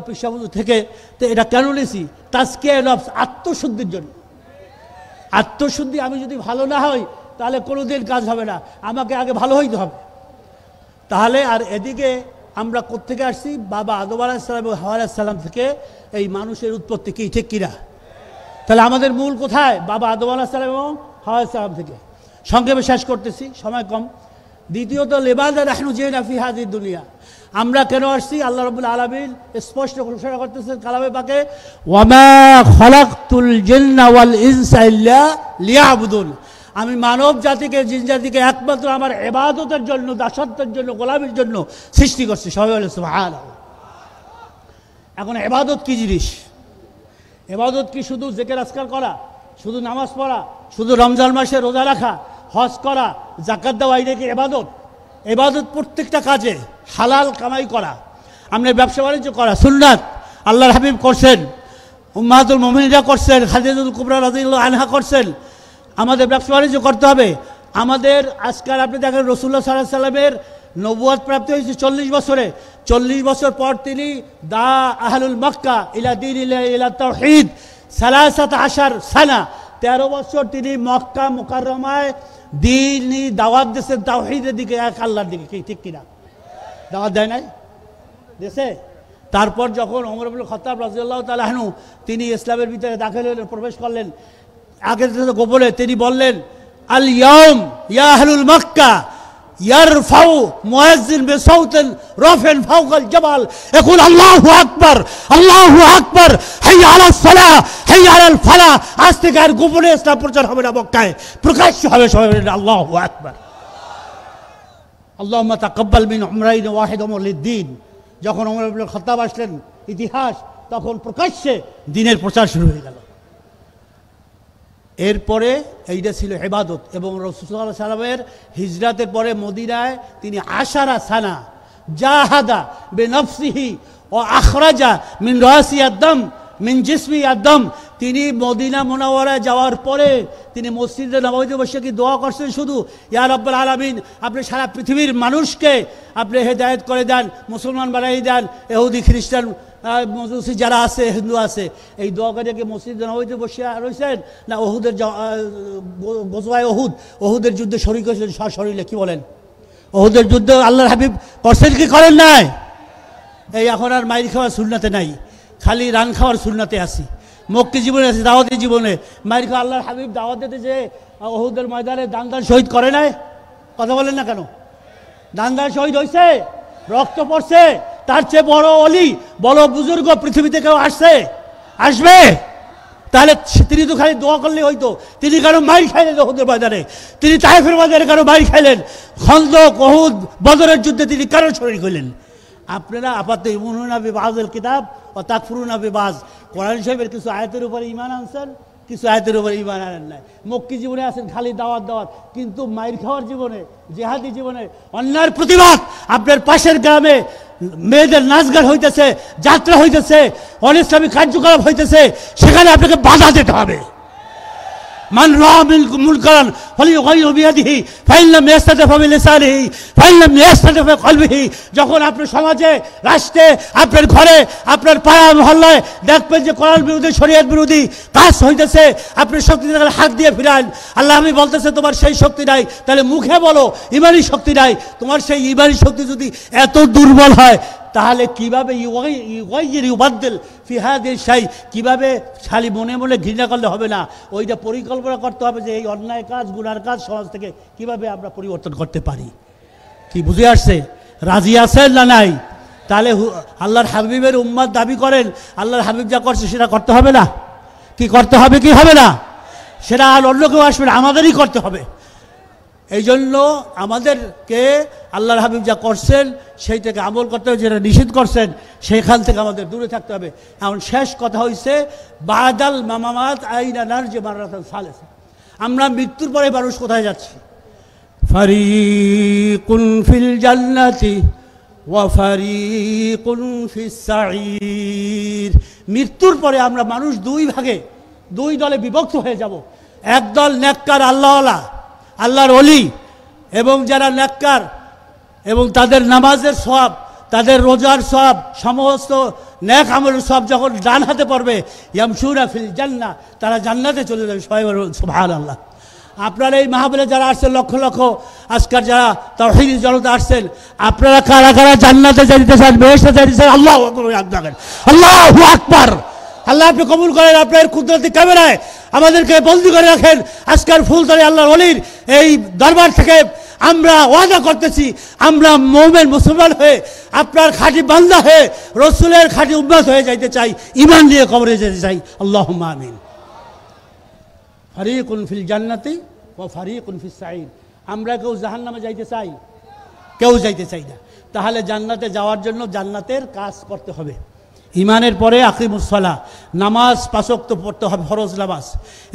[SPEAKER 6] পেশাবুজু থেকে। তো এটা কেন নিয়েছি? তাজকিয়া নফস, আত্মশুদ্ধির জন্য। আত্মশুদ্ধি, আমি যদি ভালো না হই তাহলে কোনোদিন কাজ হবে না, আমাকে আগে ভালো হইতে হবে। তাহলে আর এদিকে আমরা কোত্থেকে আসছি? বাবা আদম আলাইহিস সালাম এবং হাওয়া আলাইহিস সালাম থেকে এই মানুষের উৎপত্তি, কি ঠিক কিনা? তাহলে আমাদের মূল কোথায়? বাবা আদম আলাইহিস সালাম এবং হাওয়া আলাইহিস সালাম থেকে। সংক্ষেপে শেষ করতেছি, সময় কম। দ্বিতীয়ত, লিমাযা নাহনু জিনা ফি হাযিহিদ দুনিয়া, আমরা কেন আসছি? আল্লাহ রাব্বুল আলামিন স্পষ্ট ঘোষণা করতেছেন কালামে পাকে, ওয়ামা খালাকতুল জিন্না ওয়াল ইনসা ইল্লা লিয়াবুদুন, আমি মানব জাতিকে, জিন জাতিকে একমাত্র আমার ইবাদতের জন্য, দাসত্বের জন্য, গোলামির জন্য সৃষ্টি করছি। সবাই বলে সুবহানাল্লাহ। এখন ইবাদত কি জিনিস? ইবাদত কি শুধু জিকির আজকার করা, শুধু নামাজ পড়া, শুধু রমজান মাসে রোজা রাখা, হজ করা, যাকাত দেওয়া, এটা কি ইবাদত? ইবাদত প্রত্যেকটা কাজে হালাল কামাই করা, আমরা ব্যবসা বাণিজ্য করা সুন্নাত। আল্লাহর হাবিব করছেন, উম্মাহাতুল মুমিনিনরা করছেন, খাদিজাতুল কুবরা রাদিয়াল্লাহু আনহা করছেন। আমাদের ব্যবসা বাণিজ্য করতে হবে। আমাদের আজকাল আপনি দেখেন রাসূলুল্লাহ সাল্লাল্লাহু আলাইহি সাল্লামের নবুয়ত প্রাপ্তি হয়েছে 40 বছরে। 40 বছর পর তিনি দা আহলুল মক্কা ইলা দীন ইলা তাওহীদ 13 সানা, 13 বছর তিনি মক্কা মুকাররমায় দ্বীনি দাওয়াত দিয়েছেন, তাওহীদের দিকে, এক আল্লাহর দিকে, কি ঠিক কিনা? দাওয়াত দেয় নাই? দেশে। তারপর যখন ওমর ইবনে খাত্তাব রাদিয়াল্লাহু তাআলা আনহু তিনি ইসলামের ভিতরে দাখিল হলেন, প্রবেশ করলেন, আগে গোপনে তিনি বললেন, আল ইয়াউম ইয়া আহলুল মক্কা ইয়ারফাউ মুয়াজ্জিন বিসাউতিন রাফিন ফাওকাল জাবাল ইয়াকুল আল্লাহু আকবার, আল্লাহু আকবার, হাইয়া আলাস সালাহ, হাইয়া আলাল ফালাহ। আজ থেকে আর গোপনে ইসলাম প্রচার হবে না মক্কায়, প্রকাশ্য হবে। সবাই বলেন আল্লাহু আকবার। আল্লাহুম্মা তাকাব্বাল মিন উমরাইন ওয়াহিদ লিদ্দিন। যখন ওমর ইবনে খাত্তাব আসলেন, ইতিহাস তখন প্রকাশ্যে দ্বীনের প্রচার শুরু হয়ে গেল। এরপরে এইটা ছিল ইবাদত। এবং রাসূল সাল্লাল্লাহু আলাইহি সাল্লামের হিজরাতের পরে মদিনায় তিনি 10 সানা জাহাদা বিনফসিহি ও আখরাজা মিন রাসি আদ-দাম মিন জিসমি আদ-দাম। তিনি মদিনা মুনাওয়ারায় যাওয়ার পরে তিনি মসজিদে নববীতে বসে কি দোয়া করছেন শুধু, ইয়া রাব্বুল আলামিন, আপনি সারা পৃথিবীর মানুষকে আপনি হেদায়েত করে দেন, মুসলমান বানাই দেন, ইহুদি খ্রিস্টান মজুসি যারা আছে, হিন্দু আছে। এই দোয়া করে কি মসজিদে নববীতে বসে রয়েছেন? না ওহুদের গজওয়ায়ে ওহুদের যুদ্ধে শরীক হয়েছেন সশরীরে? কি বলেন? ওহুদের যুদ্ধে আল্লাহর হাবিব করছেন কি করেন নাই? এই এখন আর মাইর খাওয়ার সুন্নাতে নাই, খালি রান খাওয়ার সুন্নাতে আসি। মক্কি জীবনে আছে, দাওয়াতি জীবনে মাইর খাওয়া। আল্লাহর হাবিব দাওয়াত দিতে যে ওহুদের ময়দানে দান শহীদ করে নাই? কথা বলেন না কেন? দান শহীদ হয়েছে, রক্ত পড়ছে। তার চেয়ে বড় অলি, বড় বুজুর্গ পৃথিবীতে কেউ আসবে? তাহলে তিনি তো খালি দোয়া করলে হইতো। তিনি কেন মাইর খাইলেন ওহুদের ময়দানে? তিনি তায়েফের ময়দানে কেন মাইর খাইলেন? খন্দক, ওহুদ, বদরের যুদ্ধে তিনি কেন শরীক হইলেন? আপনারা আপাতত ইউমিনুনা বিবাযিল কিতাব ও তাকফুরুনা বিবায, কোরআন শরীফের কিছু আয়াতের উপরে ঈমান আনছেন, কিছু আয়াতের উপরে ঈমান আনেন নাই। মক্কি জীবনে আছেন খালি দাওয়াত, কিন্তু মাইর খাওয়ার জীবনে, জিহাদি জীবনে, অন্যায়ের প্রতিবাদ। আপনার পাশের গ্রামে মেয়েদের নাচ গান হইতেছে, যাত্রা হইতেছে, অনিসলামিক কার্যকলাপ হইতেছে, সেখানে আপনাকে বাধা দিতে হবে। মান রাআ মিনকুম মুনকারান ফালিয়ুগাইয়িরহু বিয়াদিহি ফাইন লাম ইয়াস্তাতি' ফাবিলিসানিহি ফাইন লাম ইয়াস্তাতি' ফাবিকলবিহি। যখন আপনি সমাজে, রাষ্ট্রে, আপনার ঘরে, আপনার পাড়া মহল্লায় দেখবেন যে কোরআন বিরোধী, শরীয়ত বিরোধী কাজ হইতেছে, আপনি শক্তি থাকলে হাত দিয়ে ফিরান। আল্লাহ আমি বলতেছে তোমার সেই শক্তি নাই, তাহলে মুখে বলো ইমানি শক্তি নাই। তোমার সেই ইমানি শক্তি যদি এত দুর্বল হয়, তাহলে কিভাবে ইউবাদ্দিল ফি হাযিহি শাই, কিভাবে খালি মনে মনে ঘৃণা করলে হবে না, ওইটা পরিকল্পনা করতে হবে যে এই অন্যায় কাজ, গুনার কাজ সমাজ থেকে কিভাবে আমরা পরিবর্তন করতে পারি। কি বুঝে আসছে? রাজি আছেন না নাই? তাহলে আল্লাহর হাবিবের উম্মত দাবি করেন, আল্লাহর হাবিব যা করছে সেটা করতে হবে না? কি করতে হবে, কি হবে না? সেটা আর অন্য কেউ আসবে না, আমাদেরই করতে হবে। এই জন্য আমাদেরকে আল্লাহর হাবিব যা করছেন সেই থেকে আমল করতে হবে, যেটা নিষেধ করছেন সেখান থেকে আমাদের দূরে থাকতে হবে। এখন শেষ কথা হয়েছে, বাদাল মামামাত আইনা নারজি মাররাতান সালিসা, আমরা মৃত্যুর পরে মানুষ কোথায় যাচ্ছি? ফারিকুন ফিল জান্নাতি ওয়া ফারিকুন ফিস সাঈর। মৃত্যুর পরে আমরা মানুষ দুই ভাগে, দুই দলে বিভক্ত হয়ে যাব। এক দল নেককার আল্লাহওয়ালা, আল্লাহর ওলি, এবং যারা নেককার এবং তাদের নামাজের সওয়াব, তাদের রোজার সওয়াব, সমস্ত নেক আমলের সওয়াব যখন ডান হাতে পড়বে, ইয়ামশুনা ফিল জান্নাহ, তারা জান্নাতে চলে যাবে। সবাই বলুন সুবহানাল্লাহ। আপনারা এই মাহফিলে যারা আসছেন লক্ষ লক্ষ আজকাল যারা তাওহীদি জনতা আসছেন, আপনারা কারা কারা জান্নাতে যাইতে চান, বেহেশতে যাইতে চান? আল্লাহু আকবার, আল্লাহু আকবার। আল্লাহ আপনি কবুল করেন, আপনার কুদরতি ক্যামেরায় আমাদেরকে বন্দী করে রাখেন। আজকের ফুলতলি আল্লাহর ওলির এই দরবার থেকে আমরা ওয়াদা করতেছি, আমরা মুমিন মুসলমান হয়ে আপনার খাঁটি বান্দা হয়ে রসুলের খাঁটি উম্মত হয়ে যাইতে চাই, ঈমান নিয়ে কবরে যেতে চাই। আল্লাহুম্মা আমিন। ফারিকুন ফিল জান্নাতি ওয়া ফারিকুন ফিস সাঈর। আমরা কেউ জাহান্নামে যাইতে চাই? কেউ যাইতে চাই না। তাহলে জান্নাতে যাওয়ার জন্য জান্নাতের কাজ করতে হবে। ঈমানের পরে আকিমুস সালাহ, নামাজ 5 ওয়াক্ত পড়তে হবে, ফরজ নামাজ।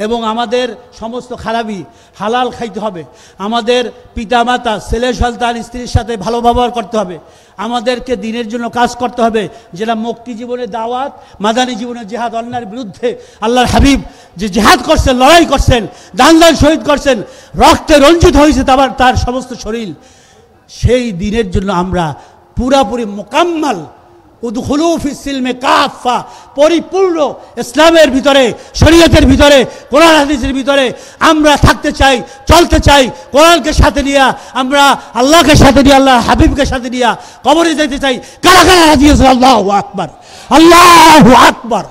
[SPEAKER 6] এবং আমাদের সমস্ত খারাপি হালাল খাইতে হবে। আমাদের পিতামাতা, ছেলে সন্তান, স্ত্রীর সাথে ভালো ব্যবহার করতে হবে। আমাদেরকে দিনের জন্য কাজ করতে হবে, যেটা মক্কি জীবনে দাওয়াত, মাদানী জীবনে জিহাদ, অন্যায়ের বিরুদ্ধে আল্লাহর হাবিব যে জিহাদ করছেন, লড়াই করছেন, দান শহীদ করছেন, রক্তে রঞ্জিত হয়েছে তার সমস্ত শরীর, সেই দিনের জন্য আমরা পুরাপুরি মোকাম্মাল উদখুলু ফিস সিলমে কাফা, পরিপূর্ণ ইসলামের ভিতরে, শরীয়তের ভিতরে, কোরআন হাদিসের ভিতরে আমরা থাকতে চাই, চলতে চাই। কোরআনকে সাথে নিয়ে আমরা আল্লাহকে সাথে নিয়ে, আল্লাহ হাবিবকে সাথে নিয়ে কবরে যেতে চাই। কারা কারা রাজি আছে? আল্লাহু আকবার, আল্লাহু আকবার,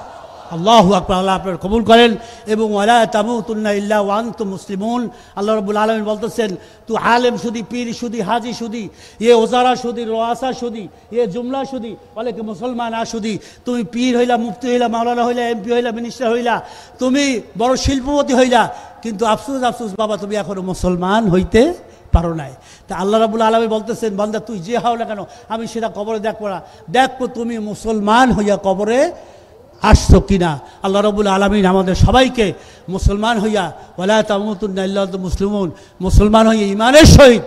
[SPEAKER 6] আল্লাহু আকবার। আল্লাহ আপনার কবুল করেন। এবং ওয়ালা তামুতুন্না ইল্লা ওয়া আনতুম মুসলিমুন। আল্লাহ রাব্বুল আলামিন বলতেছেন, তু আলেম শুধু, পীর শুধু, হাজি শুধু, ইয়ে ওজারা শুধু, রোয়াসা শুধু, ইয়ে জুমলা শুধু, বলে কি মুসলমান শুধু। তুমি পীর হইলা, মুফতি হইলা, মাওলানা হইলা, এমপি হইলা, মিনিস্টার হইলা, তুমি বড় শিল্পপতি হইলা, কিন্তু আফসোস আফসোস বাবা, তুমি এখনো মুসলমান হইতে পারো নাই। তা আল্লাহ রাব্বুল আলামিন বলতেছেন, বান্দা তুই যে হও না কেন, আমি সেটা কবরে দেখবো না, দেখবো তুমি মুসলমান হইয়া কবরে আসছো কিনা। আল্লাহ রাব্বুল আলামিন আমাদের সবাইকে মুসলমান হইয়া, ওয়ালা তামুতুন্না ইল্লা ওয়া আনতুম মুসলিমুন, মুসলমান হইয়া ঈমানের সহিত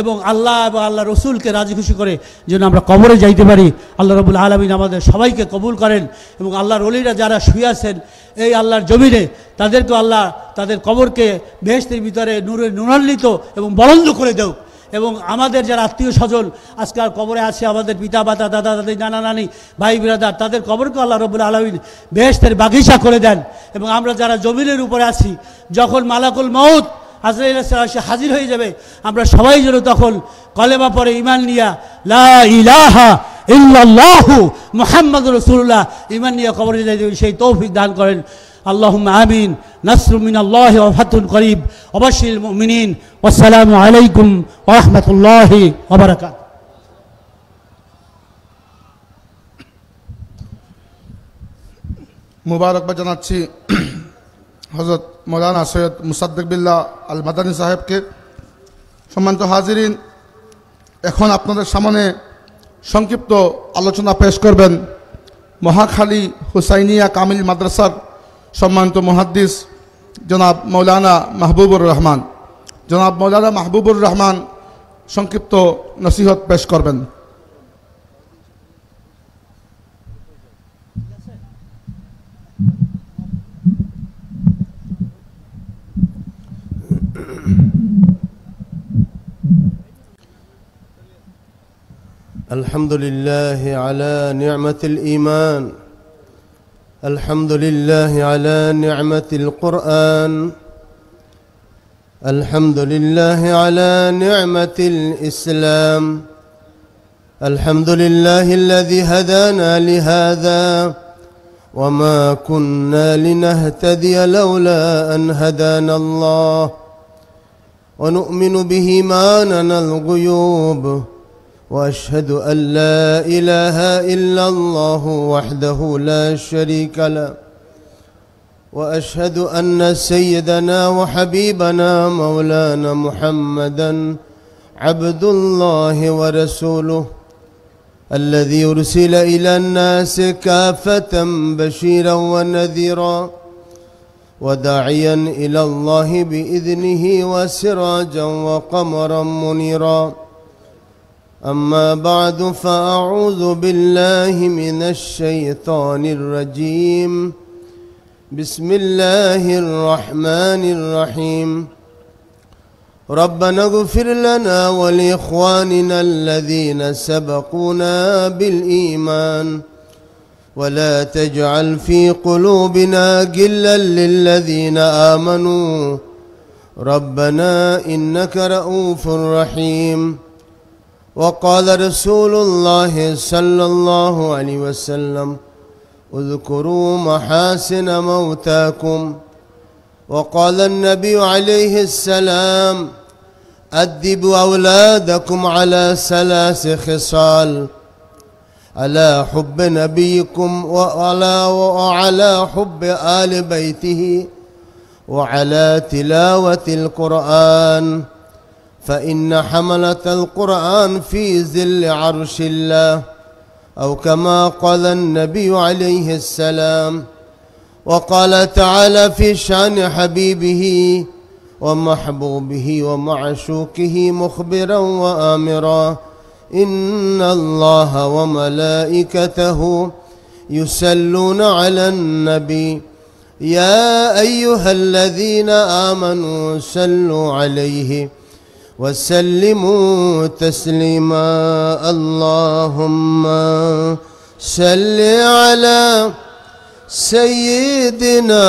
[SPEAKER 6] এবং আল্লাহ এবং আল্লাহ রসুলকে রাজি খুশি করে যেন আমরা কবরে যাইতে পারি। আল্লাহ রাব্বুল আলামিন আমাদের সবাইকে কবুল করেন। এবং আল্লাহর ওলিরা যারা শুয়ে আছেন এই আল্লাহর জমিনে, তাদেরকে আল্লাহ তাদের কবরকে বেহেশতের ভিতরে নূরে নূরান্বিত এবং বলন্দ করে দেও। এবং আমাদের যারা আত্মীয় স্বজন আজকাল কবরে আছে, আমাদের পিতা মাতা, দাদা দাদি, নানা নানি, ভাই বিরাদার, তাদের কবরকে আল্লাহ রাব্বুল আলামিন বেহেশতের বাগিচা করে দেন। এবং আমরা যারা জমিনের উপরে আছি, যখন মালাকুল মউত আজরাইল এসে হাজির হয়ে যাবে, আমরা সবাই যেন তখন কলেমা পড়ে ঈমান নিয়া লা ইলাহা ইল্লাল্লাহু মুহাম্মাদুর রাসূলুল্লাহ ঈমান নিয়া কবরে যাইতে সেই তৌফিক দান করেন। আল্লাহুম্মা আমিন। নাসরুম মিনাল্লাহি ওয়া ফাতহুন করিব। ওয়াবাশশিরিল মুমিনিন। ওয়াসসালামু আলাইকুম ওয়া রাহমাতুল্লাহি ওয়া বারাকাতুহু।
[SPEAKER 5] মুবারকবাদ জানাচ্ছি হযরত মৌলানা সৈয়দ মুসাদ্দিক বিল্লাহ আল মাদানী সাহেবকে। সম্মানিত হাজিরিন, এখন আপনাদের সামনে সংক্ষিপ্ত আলোচনা পেশ করবেন মহাখালী হুসাইনিয়া কামিল মাদ্রাসার সম্মানিত মুহাদ্দিস জনাব মৌলানা মাহবুবুর রহমান। জনাব মৌলানা মাহবুবুর রহমান সংক্ষিপ্ত নসিহত পেশ করবেন।
[SPEAKER 7] الحمد لله على نعمة الإيمان، الحمد لله على نعمة القرآن، الحمد لله على نعمة الإسلام، الحمد لله الذي هدانا لهذا وما كنا لنهتدي لولا أن هدانا الله، ونؤمن به ما لنا الغيوب، وأشهد أن لا إله إلا الله وحده لا شريك له، وأشهد أن سيدنا وحبيبنا مولانا محمدا عبد الله ورسوله الذي أرسل إلى الناس كافة بشيرا ونذيرا وداعيا إلى الله بإذنه وسراجا وقمرا منيرا. أما بعد، فأعوذ بالله من الشيطان الرجيم. بسم الله الرحمن الرحيم. ربنا اغفر لنا ولإخواننا الذين سبقونا بالإيمان ولا تجعل في قلوبنا غلا للذين آمنوا ربنا إنك رؤوف رحيم. وقال رسول الله صلى الله عليه وسلم اذكروا محاسن موتاكم. وقال النبي عليه السلام أدبوا أولادكم على 3 خصال: على حب نبيكم وعلى حب آل بيته وعلى تلاوة القرآن، فإن حملة القرآن في ظل عرش الله، أو كما قال النبي عليه السلام. وقال تعالى في شأن حبيبه ومحبوبه ومعشوقه مخبرا وآمرا: إن الله وملائكته يصلون على النبي يا أيها الذين آمنوا صلوا عليه وسلموا تسليما. اللهم صل على سيدنا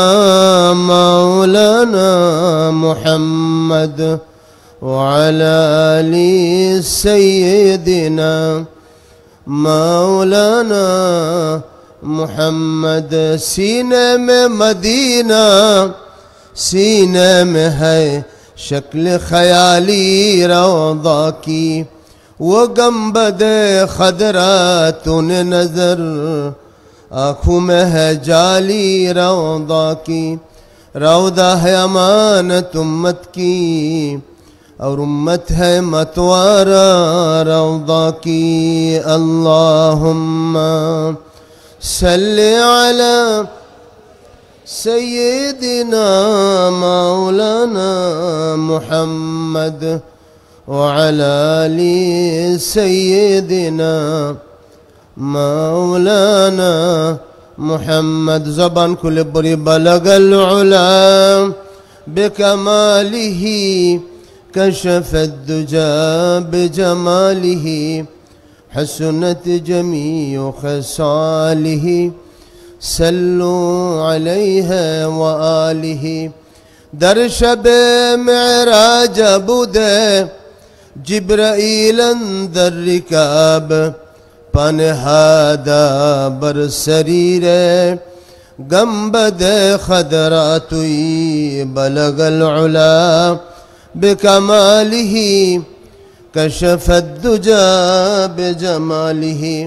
[SPEAKER 7] مولانا محمد وعلى آل سيدنا مولانا محمد. सीने में मदीना, सीने में है शक्ल ख्याली रौदा की, वो गंबद खदरा तूने नजर आँखों में है जाली रौदा की। रौदा है अमानत उम्मत की और उम्मत है मतवारा रौदा की। अल्लाहुम्मा सल्ली अला सय्यिदिना मौलाना मुहम्मद व अला आलि सय्यिदिना मौलाना मुहम्मद। ज़बान खुले बड़ी बलगल उला बिकमालिही कशफत दुजा बिजमालिही हसनत जमीउ खसालिही सल्लु अलैहि व आलिही। दर शबे मेराज बुदे जिब्राईल अंदर रिकाब पनहादा बर शरीरे गंबद खदरा तुई बलगल उला बिकमालिही कशफत दुजा बिजमालिही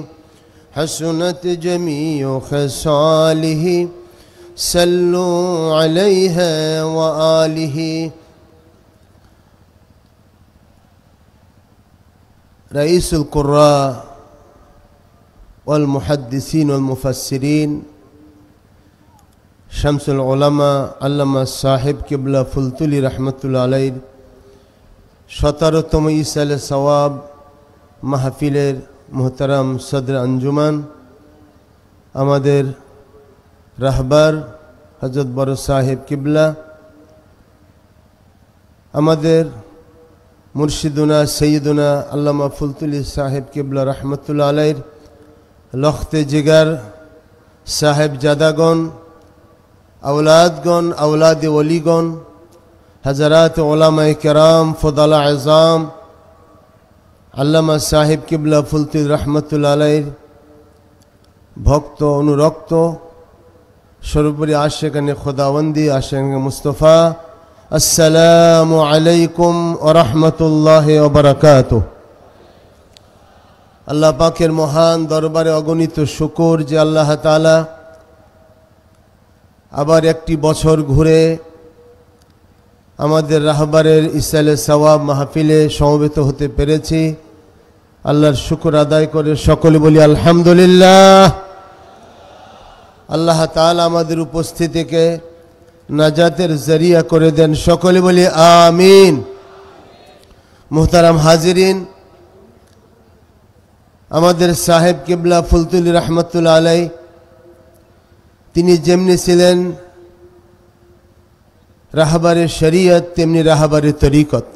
[SPEAKER 7] हसनत जमीउ खसालिही सल्लु अलैहि व आलिही। रईसुल कुर्रा वल मुहद्दिसीन वल मुफस्सिरीन शम्सुल उलमा अल्लामा साहिब किबला फुलतुली रहमतुल्लाह अलैह 17तम ईसाल सवाब महफिलेर मोहतरम सदर अंजुमान आमादेर रहबर हजरत बड़ साहेब किबला आमादेर मुर्शिदुना सैयदुना अल्लामा फुलतुली साहेब किबला रहमतुल्लाह अलैह लख्ते जिगर साहेब जादागन औलादगन औलाद वलीगन हजरात उलमाए किराम फुदाला अज़ाम अल्लामा साहिब किबला फुलतुली रहमतुल्लाह अलैह भक्त अनुरक्त सर्वोपरि आशिकाने खुदावंदी आशिकाने मुस्तफ़ा अस्सलामु अलैकुम व रहमतुल्लाहि व बरकातुहू। अल्लाह पाकेर महान दरबारे अगणित शुक्र जे अल्लाह ताआला आबार एकटी बछर घुरे आमादेर राहबारेर इसाले सवाब महफिले समवेत होते पेरेछि। अल्लाहर शुक्र आदाय करे सकले बोली आलহামদুলিল্লাহ। अल्लाह ताआला आमादेर उपस्थितिके नाजातेर जरिया करे देन सकले बोली आमीन। मुहताराम हाजिरिन आमादेर साहेब किबला फुलतुली रहमतुल्लाह अलैह तिनि जेमनि छिलेन राहबारे शरीयत तेमनि राहबारे तरीकत।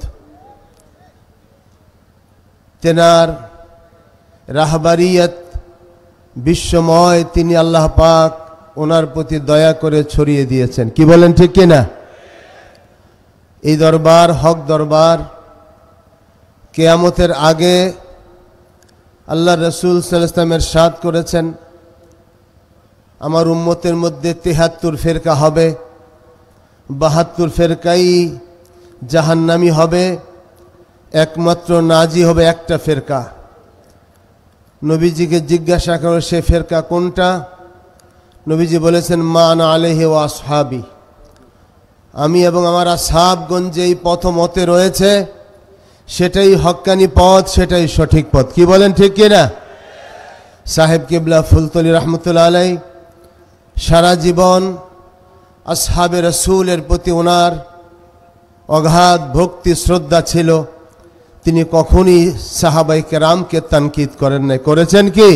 [SPEAKER 7] तेनार राहबारियत विश्वमय तिनि आल्लाह पाक ओनार प्रति दया करे छड़िए दिएছেন। कि बोलें ठीक कि ना? এই দরবার হক দরবার। কিয়ামতের আগে আল্লাহ রসুল সাল্লাল্লাহু আলাইহি ওয়াসাল্লাম ইরশাদ করেছেন, আমার উম্মতের মধ্যে ৭৩ ফেরকা হবে, ৭২ ফেরকাই জাহান্নামী হবে, একমাত্র নাজি হবে একটা ফেরকা। নবীজিকে জিজ্ঞাসা করে সে ফেরকা কোনটা? নবীজি বলেছেন, মা আনা আলাইহি ওয়া আসহাবি, আমি এবং আমার আসহাবগণ যেই পথ মতে রয়েছে সেটাই হক্কানি পথ, সেটাই সঠিক পথ। কি বলেন, ঠিক কিনা? সাহেব কিবলা ফুলতলি রহমতুল্লাহ আলাইহি সারা জীবন আসহাবে রসুলের প্রতি ওনার অগাধ ভক্তি শ্রদ্ধা ছিল। তিনি কখনই সাহাবাই কেরামকে তানকিদ করেন নাই। করেছেন কি?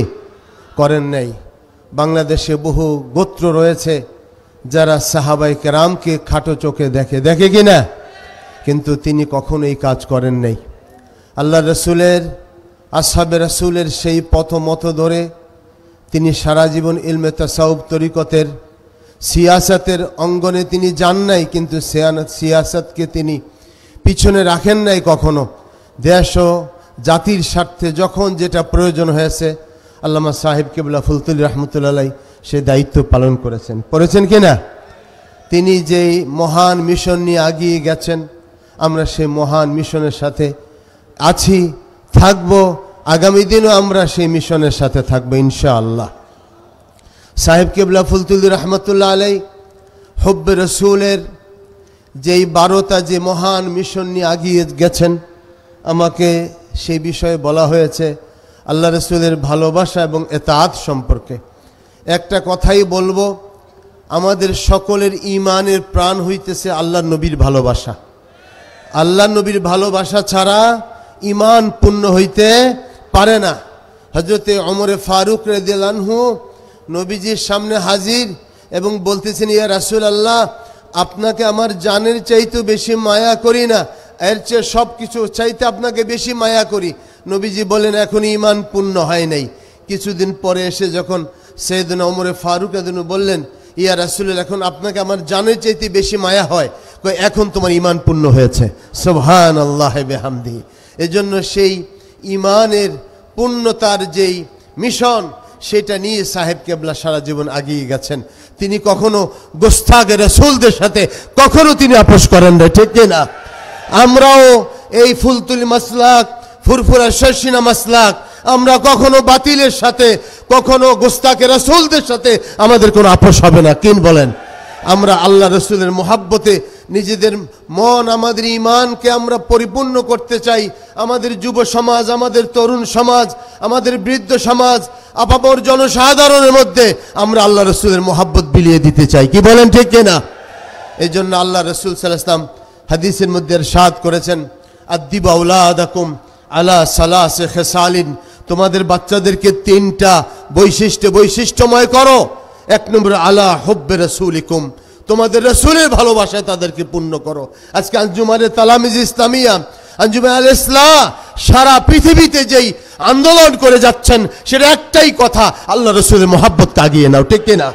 [SPEAKER 7] করেন নাই। বাংলাদেশে বহু গোত্র রয়েছে যারা সাহাবাই কেরামকে খাটো চোখে দেখে, দেখে কি না? কিন্তু তিনি কখনো এই কাজ করেন নাই। আল্লাহ রসুলের, আসহাবে রসুলের সেই পথ মত ধরে তিনি সারা জীবন ইলমে তাসাউফ তরিকতের সিয়াসতের অঙ্গনে তিনি যান নাই, কিন্তু সিয়াসতকে তিনি পিছনে রাখেন নাই কখনো। দেশ ও জাতির স্বার্থে যখন যেটা প্রয়োজন হয়েছে আল্লামা সাহেব কিবলা ফুলতুলি রহমতুল্লাহ আলাইহি সে দায়িত্ব পালন করেছেন। করেছেন কি না? তিনি যেই মহান মিশন নিয়ে এগিয়ে গেছেন, আমরা সেই মহান মিশনের সাথে আছি, থাকব, আগামী দিনও আমরা সেই মিশনের সাথে থাকবো ইনশাআল্লাহ। সাহেব কিবলা ফুলতুলি রহমতুল্লাহ আলাইহি হুব্বে রসুলের যেই 12টা যে মহান মিশন নিয়ে এগিয়ে গেছেন, আমাকে সেই বিষয়ে বলা হয়েছে আল্লাহ রসুলের ভালোবাসা এবং এতাআত সম্পর্কে। একটা কথাই বলবো, আমাদের সকলের ঈমানের প্রাণ হইতেছে আল্লাহ নবীর ভালোবাসা। আল্লাহ নবীর ভালোবাসা ছাড়া ঈমান পূর্ণ হইতে পারে না। হযরতে ওমরে ফারুক রাদিয়াল্লাহু আনহু নবীজির সামনে হাজির এবং বলতেছেন, ইয়া রাসূলুল্লাহ, আপনাকে আমার জানের চাইতে বেশি মায়া করি না, এর চেয়ে সব কিছু চাইতে আপনাকে বেশি মায়া করি। নবীজি বলেন, এখন ঈমান পূর্ণ হয় নাই। কিছুদিন পরে এসে যখন সাইয়েদনা ওমরে ফারুক রাদিয়াল্লাহু বললেন, ইয়া রাসূলুল্লাহ, এখন আপনাকে আমার জানের চাইতে বেশি মায়া হয়, এখন তোমার ঈমান পূর্ণ হয়েছে। সুবহানাল্লাহি বিহামদিহি। এজন্য সেই ঈমানের পূর্ণতার যেই মিশন, সেটা নিয়ে সাহেব কেবলা সারা জীবন এগিয়ে গেছেন। তিনি কখনো গোস্তাগে রাসূলদের সাথে কখনো তিনি আপোষ করেন না, ঠিক না? আমরাও এই ফুলতুলি মাসলাক, ফুরফুরা শর্ষিনা মাসলাক, আমরা কখনো বাতিলের সাথে, কখনো গোস্তাকে রাসূলদের সাথে আমাদের কোনো আপোষ হবে না। কিন বলেন? আমরা আল্লাহ রসুলের মোহাব্বতে নিজেদের মন, আমাদের ঈমানকে আমরা পরিপূর্ণ করতে চাই। আমাদের যুব সমাজ, আমাদের তরুণ সমাজ, আমাদের বৃদ্ধ সমাজ, আপামর জনসাধারণের মধ্যে আমরা আল্লাহ রসুলের মোহাব্বত বিলিয়ে দিতে চাই। কি বলেন, ঠিক কিনা? এই জন্য আল্লাহ রসুল সাল্লাল্লাহু আলাইহি ওয়াসাল্লাম হাদিসের মধ্যে ইরশাদ করেছেন, আদ্দিবু আওলাদাকুম আলা সালাসি খিসালিন, তোমাদের বাচ্চাদেরকে 3টা বৈশিষ্ট্যময় করো। 1 নম্বর, আলা হুব্বে রাসূলিকুম, তোমাদের রাসূলের ভালোবাসায় তাদেরকে পূর্ণ করো। আজকে আঞ্জুমানে তালামিজ ইসলামিয়া, আঞ্জুমান আল ইসলাহ সারা পৃথিবীতে যেই আন্দোলন করে যাচ্ছেন, সেটা একটাই কথা, আল্লাহ রসুলের মোহাব্বতকে আগিয়ে নাও, ঠিক কিনা?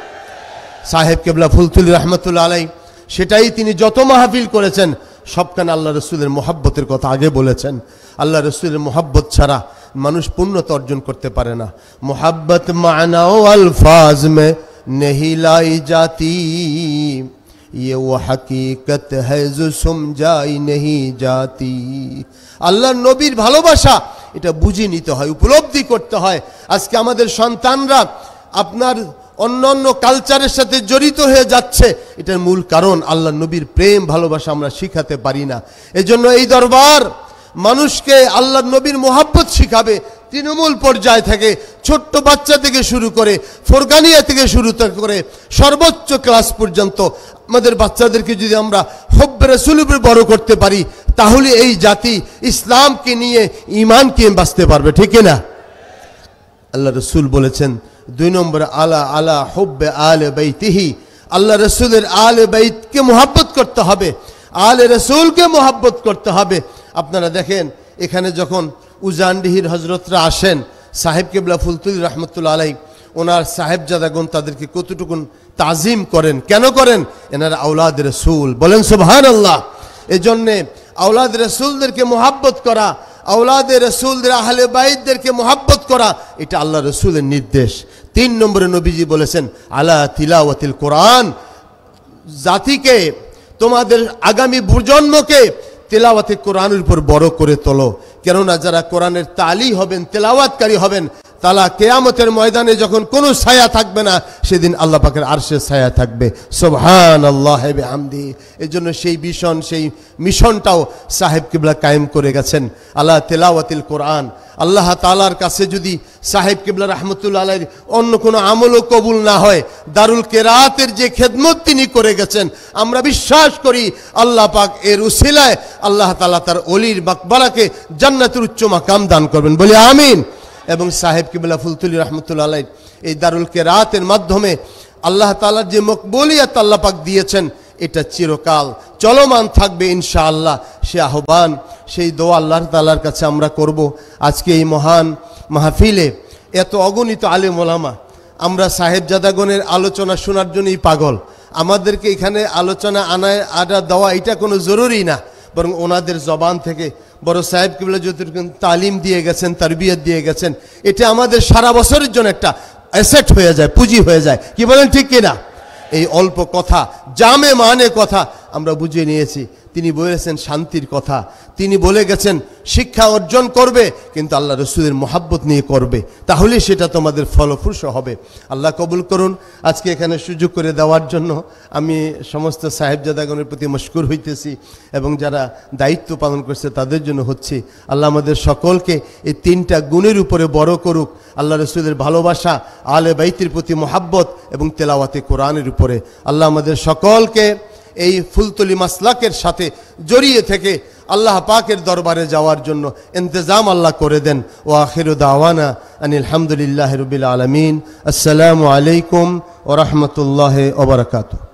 [SPEAKER 7] সাহেব কেবলা ফুলতুলি রহমতুল্লাহ আলাইহি সেটাই তিনি যত মাহফিল করেছেন সবখানে আল্লাহ রসুলের মোহাব্বতের কথা আগে বলেছেন। আল্লাহ রসুলের মোহাব্বত ছাড়া মানুষ পূর্ণতা অর্জন করতে পারে না। মোহাব্বত মানা ও আলফাজ মে नहीं लाई जाती, ये वो हकीकत है जो समझाई नहीं जाती। আল্লাহর নবীর ভালোবাসা এটা বুঝে নিতে হয়, উপলব্ধি করতে হয়। আজকে আমাদের সন্তানরা আপনার অন্যান্য কালচারের সাথে জড়িত হয়ে যাচ্ছে, এটার মূল কারণ আল্লাহর নবীর প্রেম ভালোবাসা আমরা শিখাতে পারি না। এজন্য এই দরবার মানুষকে আল্লাহর নবীর মোহাব্বত শিখাবে, তৃণমূল পর্যায় থেকে, ছোট্ট বাচ্চা থেকে শুরু করে, ফোরকানিয়া থেকে শুরু করে সর্বোচ্চ ক্লাস পর্যন্ত আমাদের বাচ্চাদেরকে যদি আমরা হুব্বে রাসূলের উপর বড় করতে পারি, তাহলে এই জাতি ইসলামকে নিয়ে ঈমানকে বাঁচতে পারবে, ঠিক না? আল্লাহ রসুল বলেছেন 2 নম্বর, আলা আলা হুব্বে আলে বাইতিহি, আল্লাহ রসুলের আলে বাইতকে মোহাব্বত করতে হবে, আলে রসুলকে মোহাব্বত করতে হবে। আপনারা দেখেন, এখানে যখন উজানডিহির হজরতরা আসেন, সাহেব কিবলা ফুলতুলি রহমতুল্লাহ আলাইহি ওনার সাহেবজাদাগণ তাদেরকে কতটুকুন তাজিম করেন। কেন করেন? এনারা আওলাদ রসুল। বলেন সুবহানাল্লাহ। এজন্যে আওলাদ রসুলদেরকে মোহাব্বত করা, আওলাদে রসুলদের আহলে বাইতদেরকে মোহাব্বত করা, এটা আল্লাহ রসুলের নির্দেশ। 3 নম্বরে নবীজি বলেছেন আলা তিলাওয়াতিল কোরআন, জাতিকে, তোমাদের আগামী প্রজন্মকে তেলাওয়াতে কোরআনের উপর বড় করে তোলো। কেননা যারা কোরআনের তালি হবেন, তেলাওয়াতকারী হবেন, তালা কেয়ামতের ময়দানে যখন কোনো ছায়া থাকবে না, সেদিন আল্লাহ পাকের আরশের ছায়া থাকবে। সুবহানাল্লাহ ওয়া বিহামদিহি। এজন্য সেই ভীষণ সেই মিশনটাও সাহেব কিবলা কায়েম করে গেছেন, আলা তেলাওয়াতিল কোরআন। আল্লাহ তাআলার কাছে যদি সাহেব কিবলা রাহমাতুল্লাহ আলাইহির অন্য কোনো আমলও কবুল না হয়, দারুল কেরাতের যে খেদমত তিনি করে গেছেন, আমরা বিশ্বাস করি আল্লাহ পাক এর উসিলায় আল্লাহ তাআলা তার ওলির মাকবারাকে জান্নাতের উচ্চ মাকাম দান করবেন, বলি আমিন। এবং সাহেব কিবলা ফুলতুলি রহমতুল্লাহ আলাইহি এই দারুল কেরাতের মাধ্যমে আল্লাহ তাআলার যে মকবুলিয়াত আল্লাহ পাক দিয়েছেন, এটা চিরকাল চলমান থাকবে ইনশাআল্লাহ। সে আহ্বান, সেই দোয়া আল্লাহ তাআলার কাছে আমরা করব। আজকে এই মহান মাহফিলে এত অগণিত আলেম ওলামা, আমরা সাহেবজাদাগণের আলোচনা শোনার জন্যই পাগল। আমাদেরকে এখানে আলোচনা আনা দেওয়া এটা কোনো জরুরি না, বরং ওনাদের জবান থেকে বড় সাহেব কিবলা যতটুকু তালিম দিয়ে গেছেন, তারবিয়ত দিয়ে গেছেন, এটা আমাদের সারা বছরের জন্য একটা অ্যাসেট হয়ে যায়, পুঁজি হয়ে যায়। কি বলেন ঠিক কিনা? এই অল্প কথা, জামে মানে কথা আমরা বুঝে নিয়েছি। তিনি বলেছেন শান্তির কথা, তিনি বলে গেছেন শিক্ষা অর্জন করবে কিন্তু আল্লাহ রসুলের মোহাব্বত নিয়ে করবে, তাহলে সেটা তোমাদের ফলপ্রসূ হবে। আল্লাহ কবুল করুন। আজকে এখানে সুযোগ করে দেওয়ার জন্য আমি সমস্ত সাহেবজাদাগণের প্রতি মশকুর হইতেছি এবং যারা দায়িত্ব পালন করছে তাদের জন্য হচ্ছে। আল্লাহ আমাদের সকলকে এই 3টা গুণের উপরে বড় করুক, আল্লাহ রসুলের ভালোবাসা, আলে বাইতের প্রতি মোহাব্বত এবং তেলাওয়াতে কোরআনের উপরে। আল্লাহ আমাদের সকলকে এই ফুলতলি মাসলাকের সাথে জড়িয়ে থেকে আল্লাহ পাকের দরবারে যাওয়ার জন্য ইন্তজাম আল্লাহ করে দেন। ও আখিরু দাওয়ানা আনিল হামদুলিল্লাহি রাব্বিল আলামিন। আসসালামু আলাইকুম ওয়া রাহমাতুল্লাহি ওয়া বারাকাতুহু।